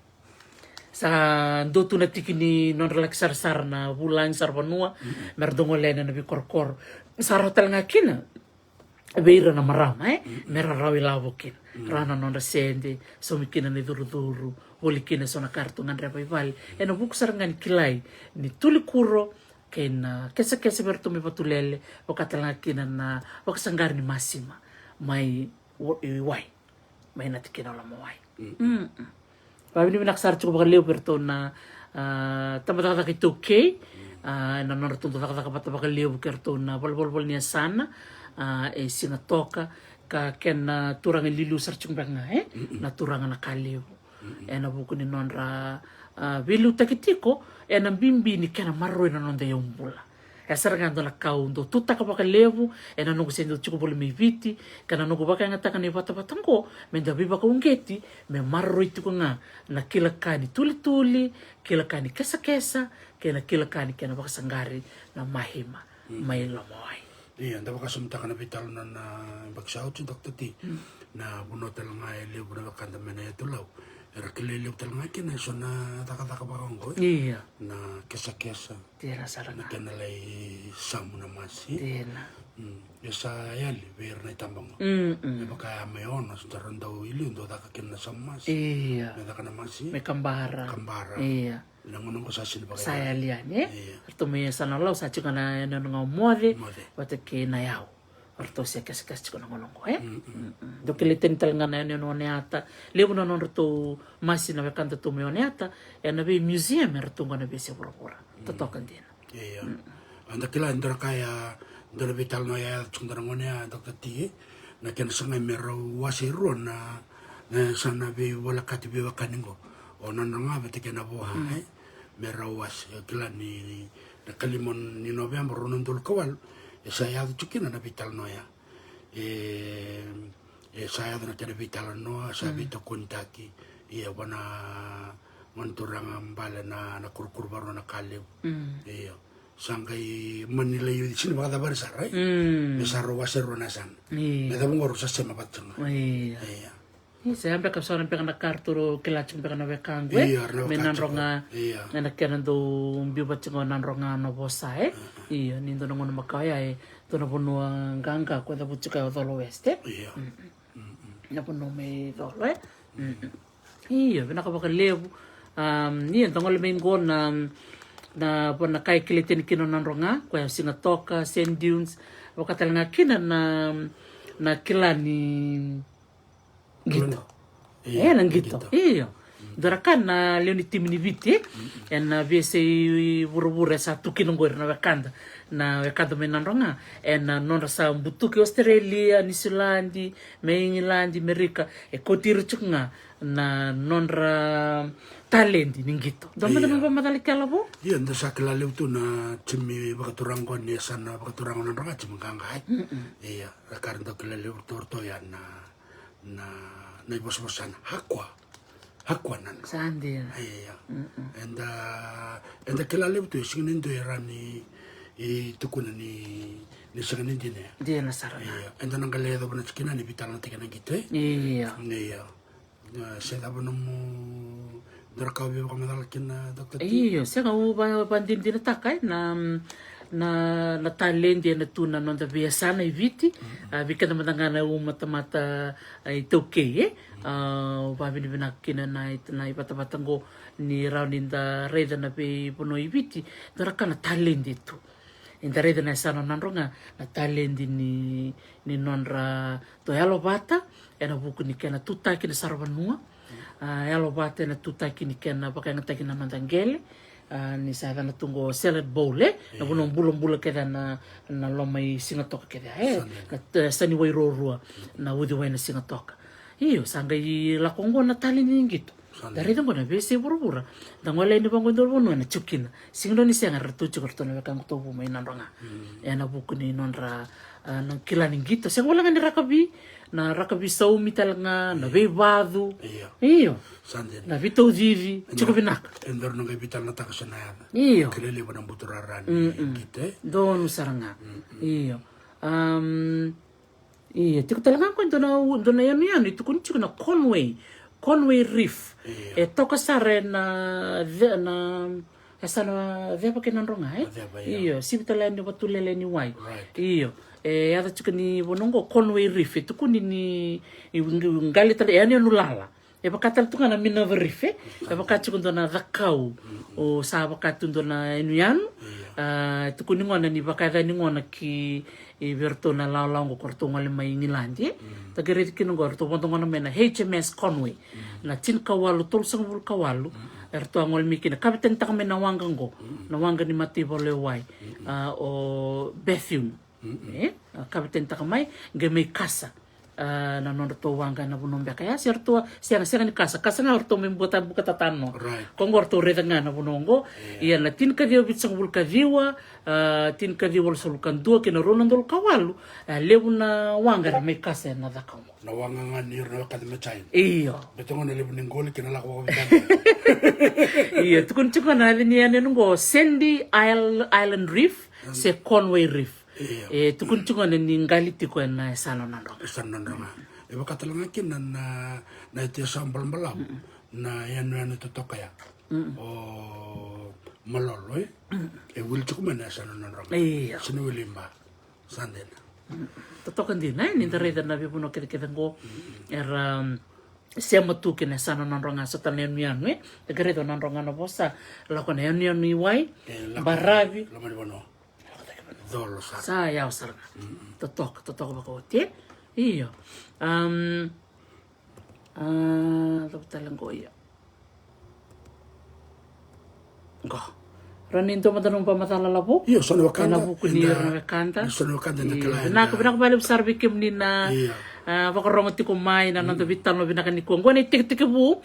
sa ndotu na tikini non relaxar sar na bulan sar banua merdongo lena na bikorkor saratal nga kina beira na marama mera rawi lavokin rana non resende somikina ni duru wolikina sona kartu ngandre pai eno buksar ngani kilai ni tuli kuro kena kesa bertu me patulele o katalanga kina na o kasanggar ni masima mai wai mai na tikina la wai Babi ni naksar cukup bakal leo berto na tamata kito okay na norto taka bakal leo berto na bol niya sana sinatoka ka ken turang lilu sar chung banga na turang na kaliu na buku ni nonra bilu takitiko na bimbi ni kena marro na nonda yombula sarangando na kaundo tutaka baka levu na nugo sendo chuko bole me viti kana nugo baka ngataka ni bata-batango menda biba ko ngeti me marro itu nga na kilakani tuli kilakani kesa kena baka sanggari na mahima mai lomoy. Iya, nda baka sumta kana vital na bagsao ti Dr. T. Na bunotel nga lebu na kanda mena tulaw. Era kilele utal nga kina so na taka bakonggo. Iya. Na kesa. Tira sarang. Na kanalay samu na masi. Tira. Yasa yali ber na tambang. Baka mayon na sundaran daw ili ndo taka kina sa masi. Iya. Na kana masi. May kambara. Iya. Nangunong ko sa sinibagay. Saya lian Arto may sanalaw sa chika na nga umode. Wate ke na yaw. Arto siya kas chika na ngonong ko Do kilitin tal nga na yun ata. Lewo na non rito masi na wakanta tumayo ata. Na be museum rito nga na be siya pura. Totokan din. Iya. Anda kila indra kaya indra vital no ya chundra ngonya Dr. T. Na kena sanga mero wasiru na sana be wala kati be wakaningo. Ona nga bete kena boha merawas kila ni kalimon ni November non dul kawal saya tukina na vital no ya saya na kena vital no sa bito kontaki wana manturang ambala na kurkur baro na kalew sangkai menilai di sini bakal tabar sarai besar wasero nasan meda bungor sa sema batanga iya Saya sampai kesana pengen karturo kelacung pengen wekangwe menan ronga na kenan do bibat ngonan ronga no bosa iya nindo ngono makaya to no bono ganga ko da butuka do weste na bono me do iya bena ka bakal lebu iya tongol mengo na bona kai kiliten kinonan ronga ko singa toka sand dunes wakatalanga kinan na kilani gitu. Nang gitu. Iya. Darakan na leoni timini viti na vese buru satu kinongor na wakanda menandonga na non sa butuki Australia ni Silandi England Amerika kotir chunga na nonra talenti ningito. Dama dama madali kala bo? Iya nda sakla leutu na chimi bakaturang ko ni sana bakaturang na ronga chimanganga. Iya, rakarndo kala leutu to ya na ibos-bosan hakwa nan sandi iya enda kilale tu singnindo erani tukuna ni singnindo ne dia nasarana iya enda nangale do bana skina ni bitala tikana gite iya seda bonomu dorakaw be ko madal kina Dr. T iya sega u bandin din takai na na talendi na tuna no da biasana I viti vika na matangana mata I tauke vavini vinakina na ipatapatango ni rauninda reda na pe pono I viti darakana talendi tu inda reda na sana nandronga na talendi ni nonra to yalo bata ena buku ni kena tutaki na sarvanua yalo bata ena tutaki ni kena pakanga taki na mandangele ni sa na tungo salad bowl na bunong bulong-bulong keda na lomay singatoka keda na sani way rorua na wudi way na singatoka iyo sangay lakongo na tali ningito dari tong na bese burubura dangwala ni bango ndol bono na chukina singdo ni senga ratuchu korto na kang to bu may nanronga na buku ni nonra nang kila ningito sing wala nga ni rakabi sa umital nga na bebado iyo na vito vivi chuko binaka endor nang ibital na takasanada iyo kilele ba ng buturarani ngite doon saranga iyo iyo tiko talaga ko do na yan ito kun chiko na Conway Reef toka sare na esana veba kenandronga iyo sibitala ni batulele ni wai iyo ada chiko ni bonongo Conway Reef ito kun ni ngali tala yani nulala bakatal tu kana Minerva Reef bakatu kun na zakau o sa bakatu na enuyan ito kun ngona ni bakada ni ngona ki verto na laulao korto ngale mai ngilandi tagere kinongor to ponto ngona mena HMS Conway na tin kawalu tolsang bul kawalu erto angol mikina kapten tak mena wangango na wanga ni matibo lewai o Bethune kapten tak mai gemei kasa na nondo to wanga na bunombe kaya serto siang ni kasa na orto membuat buka tatano kongor to redanga na bunongo iya na tin ka dio bitsang bul kadiwa tin ka dio solukan dua kina ronandol kawalu lebu na wanga na me kasa na dakamo na wanga nga ni na kadme chain iyo betongo na lebu ningol kina la ko iya tukun na ni ngo Sandy Island Reef se Conway Reef tukun ni ngali tiko na sana nandong bakatalanga kina na ite sambal malam na yan to tokaya o malolo wil chukuma na sana nandong sino wilimba sandena totokan din na ni reda na bibuno kede ngo era siamo tu kina sana nandong sa tanen mian tegere do nandong na bosa la kona yan ni wai barabi Dolo sa ya usarga totok bako te iyo talang ko iya go ranin to matanong pamatala labo iyo sono wakanda labo kunir na kanta sono wakanda na kala na ko binakabali sarbi kim ni na pakarong ti kumay na nando vital no binakan ni Kongo ni tik bu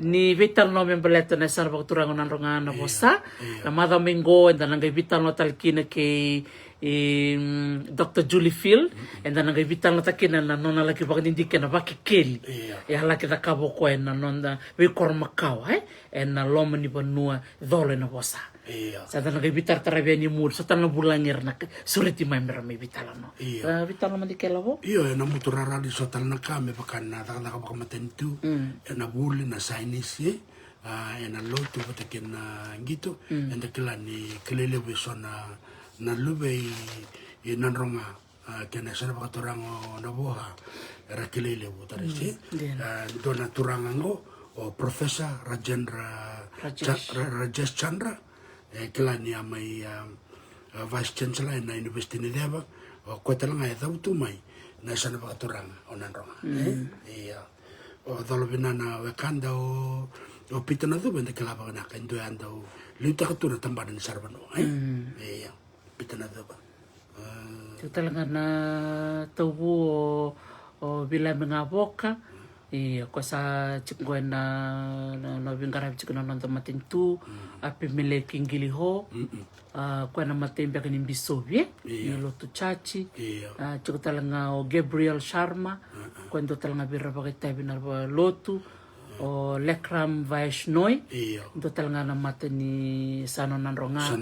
ni vital no membeleto na sarba turango nan ronga na bosa na madamingo and nang vital no talkina kay Dr. Julie Field and then nang vital no takina na nona laki bakit hindi ka na bakikeli ya laki da kabo ko na nonda we kormakao and na loma ni banua dole na bosa sa tanang vital tarabia ni mur sa tanang bulangir na suriti may meron may vital no vital no mandikela ho iyo na muturara di sotal na kame bakan na baka matentu na buli na sainisi na lotu batakin na ngito and kila ni kelele beso na lube nanronga kena sana baka turango na buha era kelele butarisi do na turango o Professor Rajesh Chandra kila ni amai Vice Chancellor na University ni Deva o kotalanga ya tautu mai na sana bakaturanga o nanronga iya o dolobina na wakanda o pitana do bende kala baka na kendo anda o luta katura tambana ni sarbano iya pitana do ba talaga na tawo o bila mengaboka ko sa chikwen na bingarab chikon na matin tu api mele kingili ho ko na matembe kanin bisovie lo tu chachi chiko talanga o Gabriel Sharma kwendo talanga birra bakita binar lotu o Lekram Vaishnoy do talanga na matani sano nanronga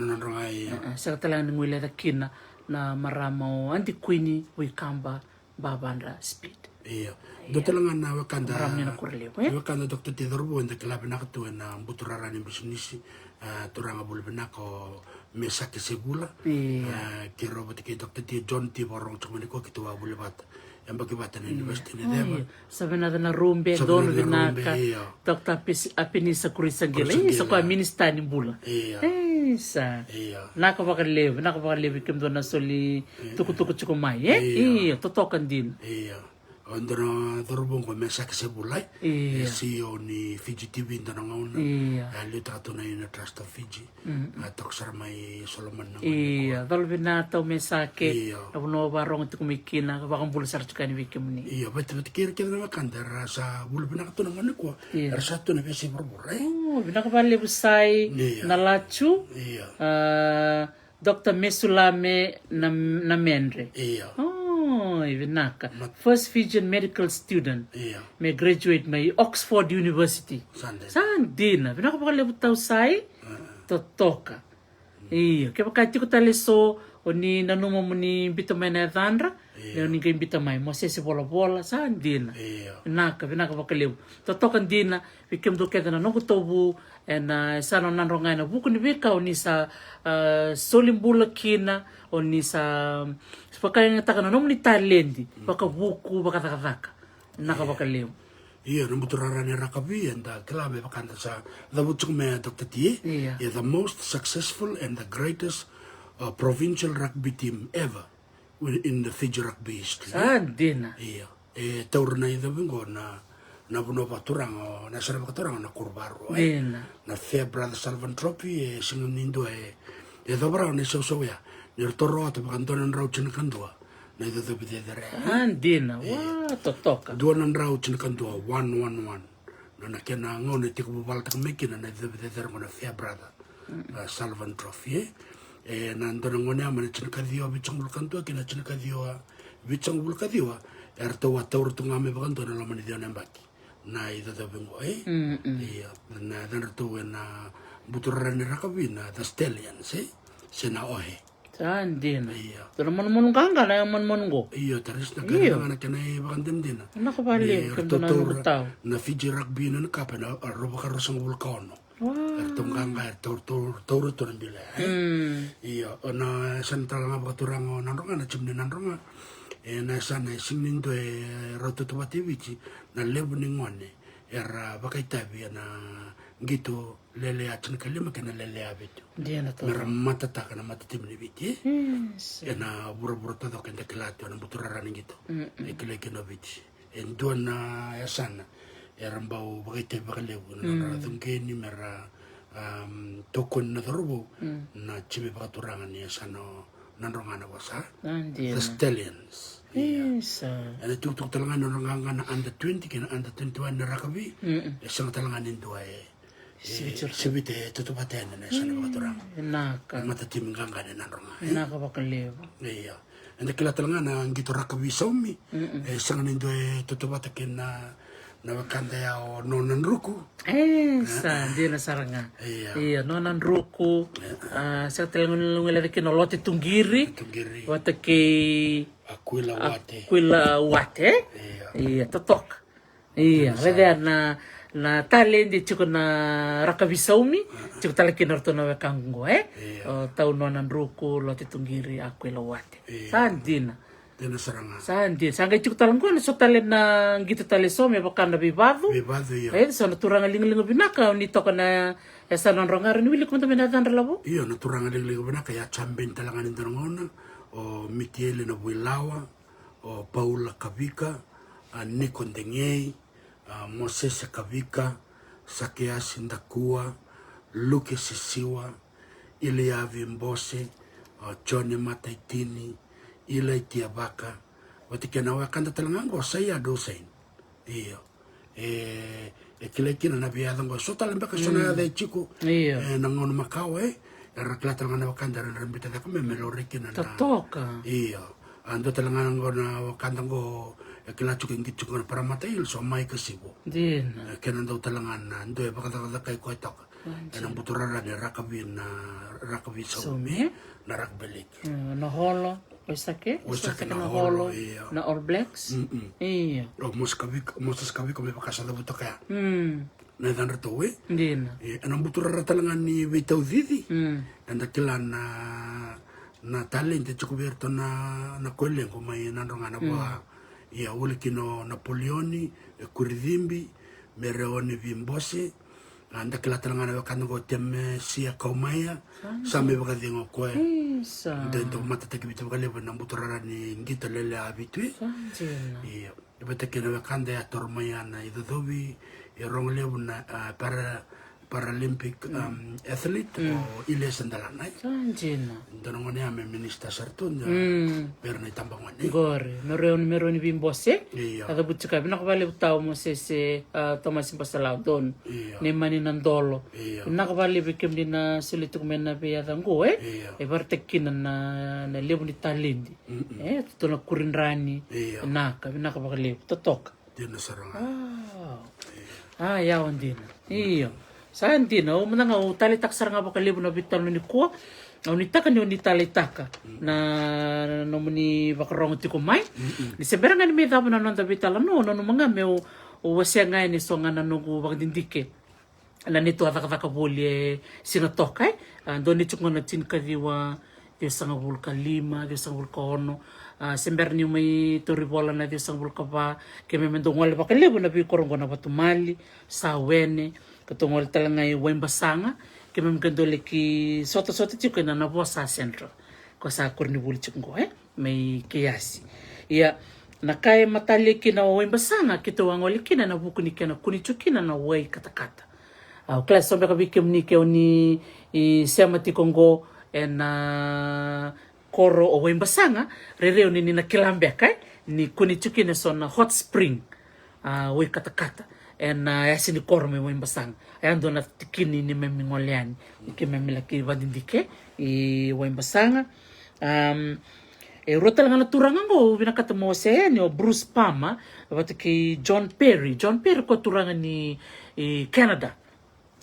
sa talanga ngwile da kina na maramo anti queenie wikamba babandra speed Iya. Do talangan na wakanda. Marami na kurleo. Wakanda Dr. Tidorbo and the club na katu na buturara ni bisnisi turanga bulbena ko mesake segula. Kiro bati Dr. T John T Borong chumani ko kitu bulibat. Yang bagi batan university ni deba. Sabenada na rumbe don binaka. Dr. Apinisa Kurisangila. Sa ko minister ni bula. Sa. Nakapakalew ikim do na soli tuku-tuku chukumai. Iya, totokan din. Iya. Andra dorobong ko mesake sebulai. CEO ni Fiji TV ndana ngauna. Liuta to na ina Trust of Fiji. Tok sarmai Solomon na. Iya, dolbina to mesake. Abuno barong tu kumikina bakang bulu sarchukani wikim ni. Iya, betul kira na makanda rasa bulu bina to na ngane ko. Rasa to na besi berburai. Bina ka pali busai na lachu. Dr. Mesulame na Mendre. Iya. Vinaka. First Fijian medical student. May graduate may Oxford University. Sandina. Vinaka pa kalabot tao say. Totoka. Iya. Kaya pakati ko taliso o ni nanuma mo ni bitamay na thandra. Leo ni kayo bitamay mo. Sesi bola-bola. Sandina. Vinaka pa kalabot. Totokan dina. Vikim do keda na nungu tobu. And sana nanrongay na buko ni Vika o ni sa solimbula kina o ni sa pagkaya nga taka na nung ni talendi baka buku baka taka nakabakaliw. Iya, namuturara ni Rakabi and the club bakanda sa the butsuk me Dr. T. The most successful and the greatest provincial rugby team ever in the Fiji rugby history. Sandina. Iya. Taur na ida bingo na buno paturang na sarap paturang na kurbaru. Na Fair Brother Salvan Trophy singun nindo dobra ni so ya. Nirtoro at pakantonan raw chinakandua. Na ito bidedere. Andina. Wow, totoka. Duanan raw chinakandua 1-1-1. Na nakena ngone tikubal takmekin na ito bidedere mo na Fair Brother Salvan Trophy. Na ndona ngone amane chinakadiwa bichang bulkandua kina chinakadiwa bichang bulkadiwa. Erto wa taur tungame pakantona lamani diyo nembaki. Na ito bingo Iya. Na danrto na buturara ni Rakabi na the Stallions Sina ohe. Sandina. Pero man kanga na man go. Iyo, taris na kaya nga na kanay bakandin din. Nakabali, kando na nagutaw. Na Fiji rugby na nakapa na roba ka rosang vulkano. Ertong kanga, tauro to ng bila. Iyo, na san talaga bakaturang nanronga, na chimni nanronga. Na sana singning to rototoba tivici, na lebo ningone. Bakay tabi na gitu lele atin kalima kena lele abitu. Dia na to. Meramata tak na matatim ni biti. Na buru-buru to kenda kelatu na buturara ni gitu. Ekile kena biti. Enduan na yasana. Rambau bakay tabi bakalebu na ratung keni mera tokon na tarubo na chibi bakaturangan ni yasano nanrongana wasa. The Stallions. And I took talangan na under 20 kina under 21 na Rakabi. Isang talangan nito ay sibite tutupaten na sana bakaturang. Matatim ganga na nanronga. Nakabakaliw. Iya. And kila talangan na ang gito Rakabi saumi. Isang nito ay tutupatakin na wakanda ya o nonan ruku. Di na saranga. Iya, nonan ruku. Sa talangan nilungilari kinolote tunggiri. Watake Aquila wate. Iya, totok. Iya, reda na talent chuko na Rakabisaumi, chuko talakin orto na wekango tau nonan ruku lote tunggiri Aquila wate. Sandina. Tena saranga. Sandina. Sangay chuko talangko na so talent na gitu talisome baka na bibado. Bibado iya. So naturang ling-ling binaka nito ka na esa nonrongar ni wili ko man nadan ralabo. Iya, naturang ling-ling binaka ya chamben talangan nito ngona. O Mitiele na Builawa, o Paula Kavika, Nico Ndengei, Moses Kavika, Sakeasi Ndakua, Luke Sisiwa, Iliavi Mbose, Johnny Mataitini, Ilai Tiabaka, watikana wakanda talangango saya dosain. Iyo. Kilekina na biadang so talembaka sona da chico. Iyo. Nangon Macau Raklata nga wakanda na rambita da kami meloriki na totoka. Iya. Ando talaga ngo na wakanda ngo kilacho king kitcho na para matail so may kasibo. Din. Kenan daw talaga na ando baka kay ko tok. Kanang buturara ni Rakabi sa umi na rakbelik. Na holo. Oisake Oisake na na holo holo, iya. na All Blacks. Iya. O mosas kavika me vakasa da butaka. Mm. Na dan rato we. Ndina. Ana butura ratalanga ni vitau didi. Anda kila na talente chukuberto na kolengo mai nandonga na boa. Ia ule kino Napoleoni, Kuridhimbi, Mereoni Vimbose. Anda kila talanga na kango teme sia kaumaya. Same bakadingo kwe. Dentro mata te kibito kaleva na butura ni ngita lele habitui. Ia. Ibata kina kanda ya tormaya na idodobi. Rong lebu na Paralympic athlete o ile sandalanai. Sanjina. Donongone ame minister sartun perna tambangone. Gore, meroni Vimbose. Iya. Ada butika bina kabale utau mo se Thomas Pasalau don. Ni mani nandolo. Bina kabale bikem dina sulituk mena be adango e bartekina na lebu ni talindi. Tuna kurinrani. Naka bina kabale totoka. Dina saranga. Ya ondina. Iyo. Sa ndina o mnanga o tali taksaranga ba kalibu na bitalo ni ko. O ni taka ni talitaka na no muni bakarong tiko mai. Ni seberanga ni medaba na nonda bitala no mga me o wasenga ni songa na nugu bagdindike. Na nito ataka boli sina toka ando ni chungo na tinka diwa Dios sanga bulka 5, Dios sanga bulka 1. Sember ni may toribola na Dios sanga bulka ba ke me mendongol ba kalibu na bi korongo na batumali sa wene katungol talanga i wembasanga ke me mgandole ki soto tiko na na bosa central ko sa kurni buli chungo may kiasi ya nakai matali ki na wembasanga kito wangoli kina na buku ni kena kuni chukina na wei katakata klas sombe ka bikem ni ke oni i sema tikongo koro o wembasanga rereo ni na kilambe kai ni kuni chukine sona hot spring we katakata yasi ni koro me wembasanga ayando na tikini ni memingoliani ke memila ki vadindike I wembasanga rota nga turanga ngo binakata mo se ni o Bruce Palmer batiki John Perry ko turanga ni Canada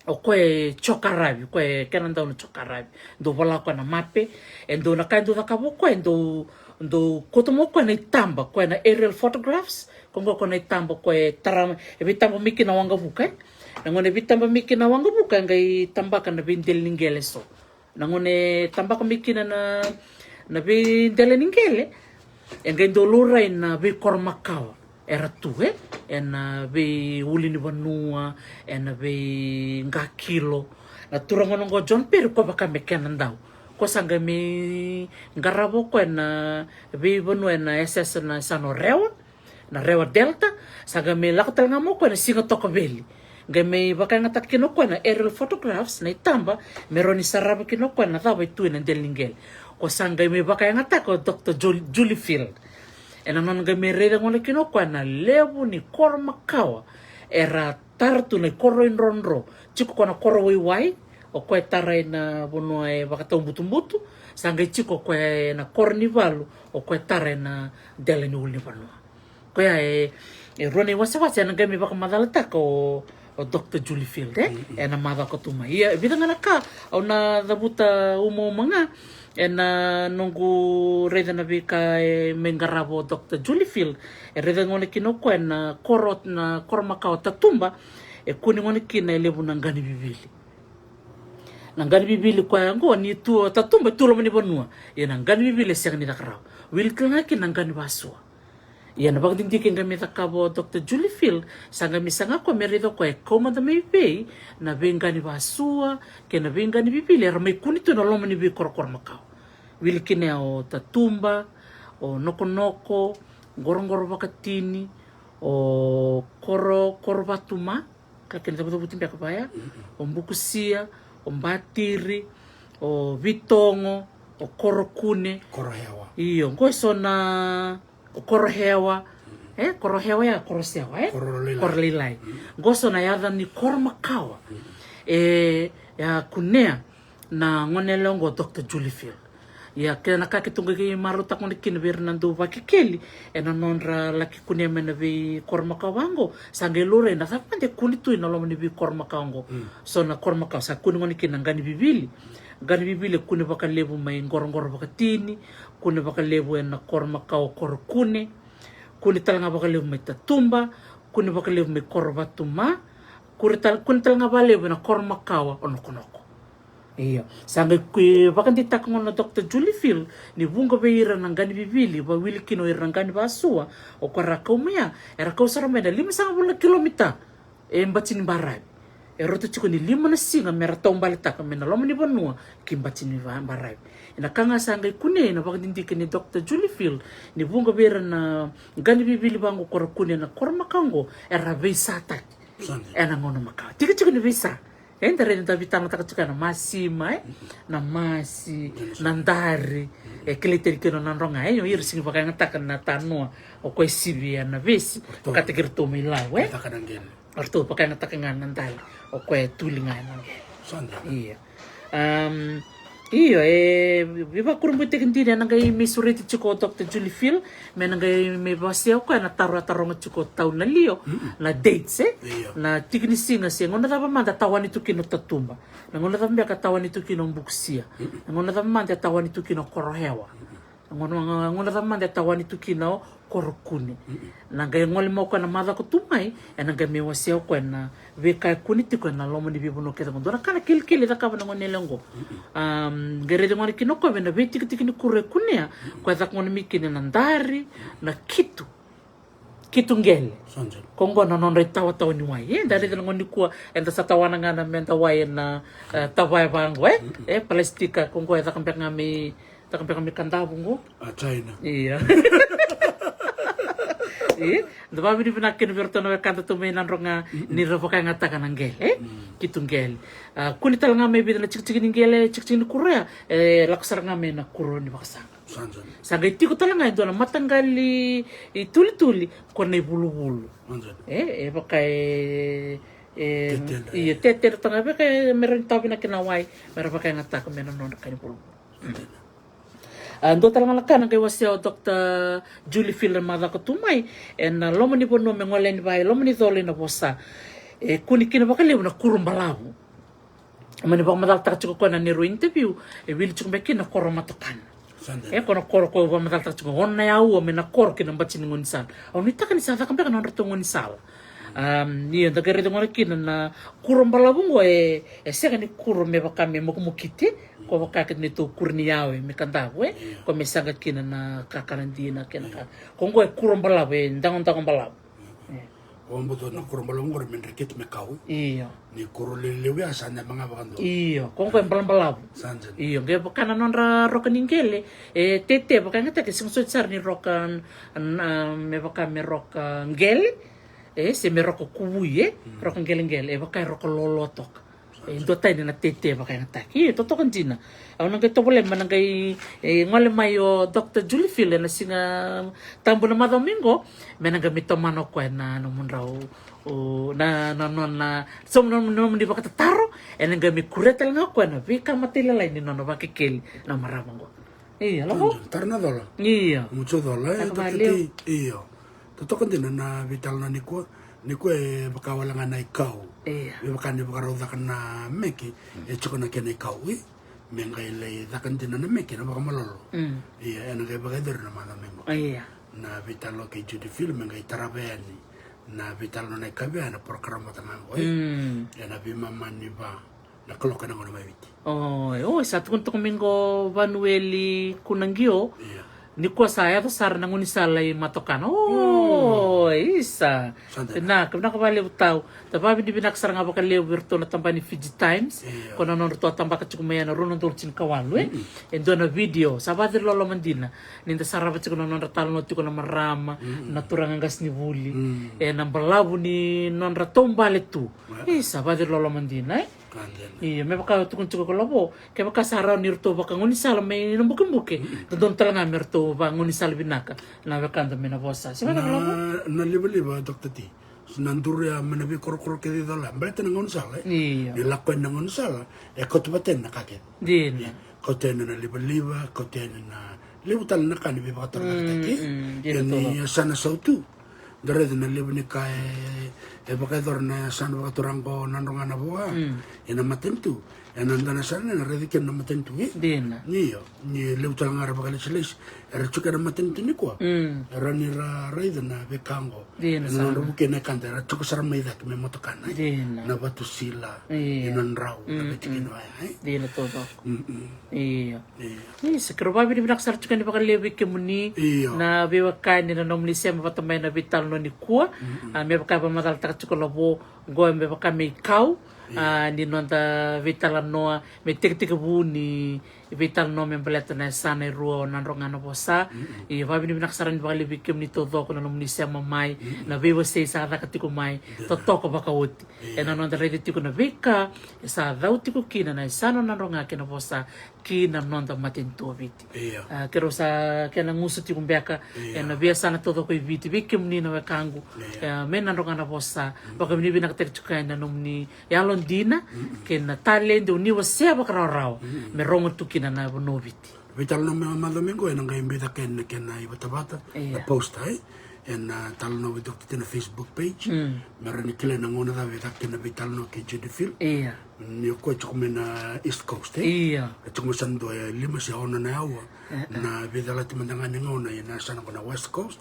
o koe chokarabi koe Canada no chokarabi do wala ko na mape endo na kando na kabo ko endo kotomo ko na itamba ko na aerial photographs kongo ko na itamba ko taram ebitamba miki na wanga buka nangone bitamba miki na wanga buka ngai tambaka na bindel ningele so nangone tambaka miki na bindel ningele ngai dolura na be kormakawa era tu be ulini vanua be ngakilo na turanga ngo John Perry ko baka mekena ndau ko sanga me ngarabo ko be vanua SS na sano rewa delta sanga me lakatal nga mo ko na singa tokobeli game baka ngatak kino ko na aerial photographs na itamba meroni saraba kino ko na tawa itu na delingel ko sanga me baka ngatak ko Dr. Julie Field non ga mereda ngone kino kwa na lebu ni koro makawa era tartu na koro in ronro chiko kona koro wai o kwa tara na bono bakata umbutumbutu sanga chiko kwa na koro ni valu o kwa tara na dele ni ulni valu kwa rone wasa na gami baka madalata ko o Dr. Julie Field na mada ko tuma ia bidanga na ka o na dabuta umo mga nungu reda na bika mengarabo Dr. Julie Field reda ngone kinoko na korot na kormakao tatumba kuni ngone kina lebu nangani bibili kwa ngo ni tu tatumba tulo mani bonua nangani bibili siang ni nakarao wilkanga kinangani basua na bagdindike ngami takabo Dr. Julie Field sanga misanga ko merido ko koma da maybe na bengani basua ke na bengani bibili ramai kunito na lomani bi korokor makao wilkine o tatumba o noko gorongoro bakatini o koro batuma kakene tabuto butimbe kabaya o mbukusia o mbatiri o vitongo o korokune korohewa iyo ngosona korohewa korohewa ya korosewa korolilai ngosona yadha ni kormakawa ya kunea na ngone longo Dr. Julie Field ya kena ka kitunga ki maruta ko nikin Fernando Vakikeli nonra laki kunia mena vi kormakawango sangelure na sapande kunitu na lomo ni vi kormakawango so na kormakaw sa kuningo nikin ngani bibili gani bibili kune bakalevu mai ngorongoro bakatini kune bakalevu na kormakao korokune kune talanga bakalevu mai tatumba kune bakalevu mai korbatuma kune talanga balevu na kormakawa onokonoko iya sanga bakanti takngona Dr. Julie Phil ni bunga beira nangani bibili ba wili kino irangani basua o koraka umia era kau saramena 5 kilomita mbatini barai roto chiko ni 5 na singa mera tombali taka mena lomo ni banua kimbatini barai ina kanga sanga ikune na bakanti ni Dr. Julie Phil ni bunga beira na ngani bibili bango korakune na kormakango era beisata ena ngono maka chiko ni beisa Entare nda vitana takachika na masima na masi na ndari kiliteri kino na ronga yo iri singi bakanga taka na tanua o ko sibia na vesi kategori to milawe taka ngene arto bakanga taka ngana ndali o ko tulinga na sanda iyo viva kurumbu tekindiri nanga misureti chiko Dr. Julie Phil menanga me basia ko na taronga chiko taun na lio na dates na tiknisinga se ngona dava manda tawani tukino tatumba na ngona dava mbeka tawani tukino mbuksia na ngona dava manda tawani tukino korohewa ngona dava manda tawani tukino korokuni nanga ngole moko na madha ko tumai nanga me wasia ko na veka kuni tiko na lomo ni bibuno keda ngondora kana kilkili da kaba ngone lengo gere de ngone kinoko vena veti tikini kure kunia kwa za ngone mikini na ndari na kitu ngele kongo na non retawa taw ni wai dari de ngone kuwa enda satawana ngana menta wai na tawai bango plastika kongo ya kampe ngami kandabungo China iya Dava bini bina kin vertono kanta to menan ronga ni rovoka ngata kanangel kitungel kuni tal ngame bidana cik ngele cik kurea laksar ngame na kuro ni bakasang sanga itiko talanga ndo na matangali tuli kone bulu bakai iya teter tanga bakai meron tabi na kinawai meron bakai ngata menan non kani bulu ando talanga lakana kay wasya Dr. Julie Phil mada ko tumay en lomo ni bono mengole ni bay lomo ni dole na bosa kuni kina bakale na kurumbalabu mani ba madal tak ko na ni ro interview wil chuk bekin na koromatokan kono kor ko ba madal tak ko onna ya u mena kor kina bachin ngun san oni takan sa ta kampe kana rto ngun sal ni da gere de ngone kina na kurumbalabu ngo sega ni kurume bakame mo kumukiti ko bakakit nito kurniyawe mikandawe ko misagat kina na kakarandina kina ka kongo kurumbalawe ndangon balaw ombuto na kurumbalaw ngor menrikit mekaw iyo ni kurulelewe asana mga bakando iyo kongo balaw sanjan iyo ge bakana non ra rokaningele tete bakanga ta kisungsot sar ni rokan me bakame rokan ngel se me roko kubuye rokan ngel bakay roko lolotok ndo tay na tete ba kaya taki to kantina aw nang to problem man ngay ngole mayo Dr. Julie Phil na singa tambo na Domingo menang mito mano ko na namun raw na so no di ba katataro nang gami kuretal nga ko na vika matilala ni no ba kikil na maramang ko iya lako tarna dola iya mucho dola tati iya to kantina na vital na ni ko bakawalangan na ikaw bakani bakarawda ka na meki choko na kena ikaw mengay lay dakan din na meki na baka malolo iya na kay bagay na mana mengo na vitalo kay Judy Phil mengay tarabeni na vitalo na ikaw na programa tamango na bimamani ba na kloka na ngona mawiti sa tukun tukumingo Vanueli kunangyo ni ko saya to sar na nguni salay matokan isa na kabna ka bale utaw tababi di binaksar nga baka leo virtual na tamba ni Fiji Times kono non to tamba ka chukumaya na runon dolchin kawalu endo na video sabadir lolo mandina ninda saraba chuko non ratal no chuko na marama na turang gas ni buli na balabu ni non ratomba letu sabadir lolo mandina iya me baka tukun chuko ko lobo ke baka saraw ni rto baka nguni sala may nambuke don talanga merto ba nguni sala binaka na baka anda mena bosa si na liba Dr. T nanduria manabi korokoro ke dala mbete ngon sala ni lakon ngon sala ko tubaten na kaket din ko ten na liba ko ten na libutal na kan bi baka tarang taki ni sana sautu dare na liba ni kai baka dor na sana baka turang ko nanronga na buwa ina matentu nandana sana na redi ken na matentu Dina. Niyo, ni leuta ngara bakale selis, era chuka na matentu ni kwa. Era ni ra raida na bekango. Dina Na buke na kanta era chuka sara maida ke me motokana. Dina. Na batu sila, inan rau, na betikin waya. Dina todo. Iya. Ni sekroba bini binak sar chuka ni bakale ke muni na bewa kani na nomli sema patamay na vital no ni kwa. Me bakay pa matal tak chuka labo go me bakay me kau. Ni nonta vital noa me tik bu ni vital no me beleta na sana ruo na ronga na bosa I va bini binak saran bakali bikim ni todo ko na nomni sema mai na bewa sei sa ka tiko mai to toko bakawuti na nonta ready tiko na vika sa dau tiko kina na sana na ronga ke na bosa kina nonta matinto viti kero sa kena ngusu tiko mbeka na via sana todo ko viti bikim ni na kangu me na ronga na bosa baka bini binak tek chuka na nomni yalon dina ke na talendo ni wasea bakarao me rongo tukina na bonoviti Vital no me domingo en nga imbita ken na ibatabata na post ai en tal no vidok na Facebook page marani kile na ngona da vita ken vital no ke Jedefil ni ko chukme na East Coast chukme sando lima se ona na awa na vidala timandanga ngona na sana ko na West Coast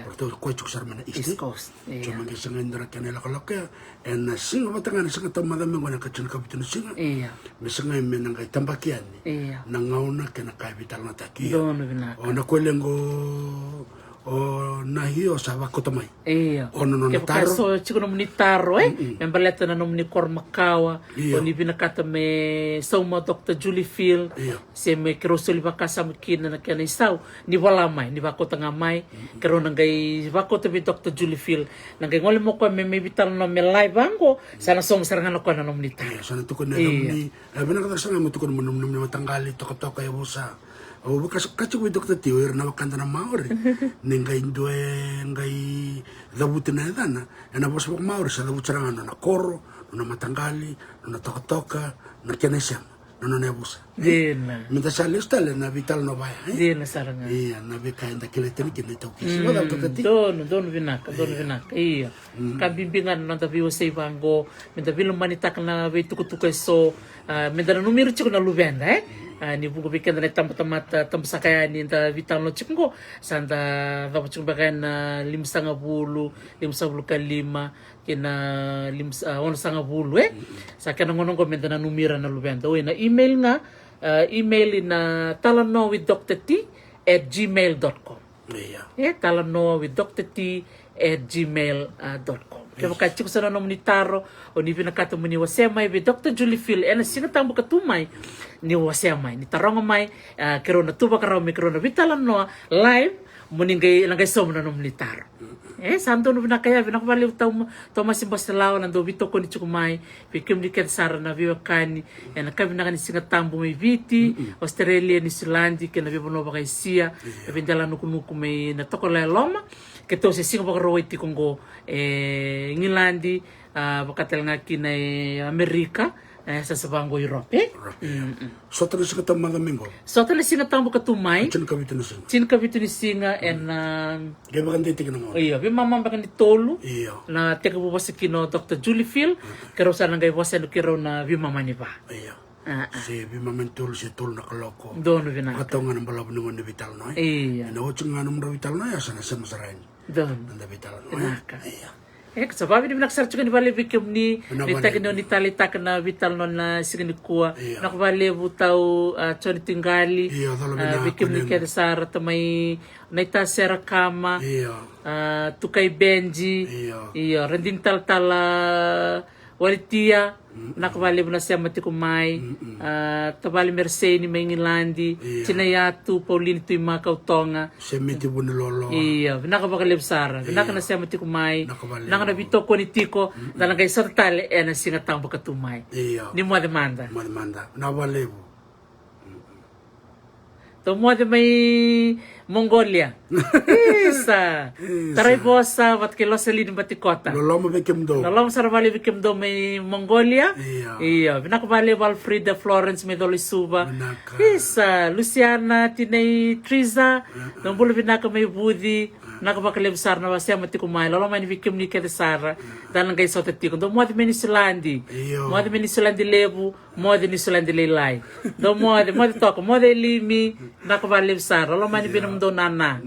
porto ko chuk sarma na East Coast chuma ke sanga indra ken la koloka en singa batanga na sanga tamada mengo na kachun kapitu singa me sanga me na ngai tambakiani na ngauna ken ka vital na taki ona ko lengo o na hiyo sa bakota mai ono no taro so chiko no muni taro membaleta na no muni kormakawa oni binakata me sauma Dr. Julie Field se me krosoli bakasa mkina na kana isau ni wala mai ni bakota ngamai kero nangai bakota bi Dr. Julie Field nangai ngole mo ko me vital no me live bango sana som saranga no kana no muni taro sana to ko na muni binakata sana mo to ko no muni matangali to ka ya busa o bukas kacu Dr. Tio na wakanda na maori ningai ndoe ngai dabutina dana na bos bok maori sa dabutranga na koro na matangali na toka na kenesha na nebusa minta salista le na vital no vai na saranga na beka inda kile teni kile to kisi wala Dr. Tio don vinaka kabimbingan na tabi sei bango minta bilo manitak na vetukutuka so minta na numero chiko na luvenda ni buku bikin na tamata tamsakaya ni ta vital no chikungo santa dapat chumbakan 550 kalima kina 150 sa kana ngono ko menta na numero na lubenta na email nga email na talanoa@drT@gmail.com talanoa@drT@gmail.com Kaya makachiko sa ni taro o ni pinakata mo ni wasemay bi Dr. Julie Field sina tambo katumay ni wasemay ni taronga may kero na tuba karaw mi kero na vitalan no live mo ningay som na ni taro santo no binakaya binakabaliw to masimbas na lao nando bito ko ni chukumay bikim ni sara na biwa kani kami na ni singa tambo may viti Australia ni Silandi kena bibono ba kay siya bindala no kunuku may natokola loma keto se singa ba ro iti kongo ngilandi bakatel nga kina Amerika sa sabango Europe so tala singa tamma domingo so tala singa tambo katumay chin kabitu ni singa en geba kan titik na mo bi mama ba kan tolu na teka bu basa kino Dr. Julie Field kero sa nangay basa no kero na bi mama ni ba si bi mama tolu si tolu na kaloko dono binaka katonga ng balab ni vital no na ochunga ng vital no ya sana sa masarain don na vital no sa babi ni naksar chuka ni vale bikim ni takino ni talita na vital no na signi kuwa nakvale butau choni tingali bikim ni keda sara tamay naita sera kama tukay Benji rending taltala walitia nakvale na siya matikumay tabali merseni may ngilandi Chinayatu Pauline tuy makautonga semiti bunilolo binakabakalib sara binaka na siya matikumay naka na bito ko ni tiko dalang kay sartale na singatang bakatumay ni mo demanda na walebu to mo de may Mongolia isa taray bosa wat kilo selin batikota loloma bekemdo loloma sarvali bekemdo may Mongolia binakabali Walfrida Florence Medolisuba isa Luciana tinay Triza nambulu binaka may Budi nakapakalev sar na wasya mati kumai lolo mani vikim ni kede sara dan ngai sota tiko do modi menisulandi modi menisulandi lebu modi nisulandi lelai do modi toko modi limi nakapalev sar lolo mani binum do nana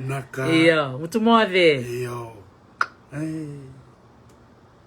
iyo mutu modi iyo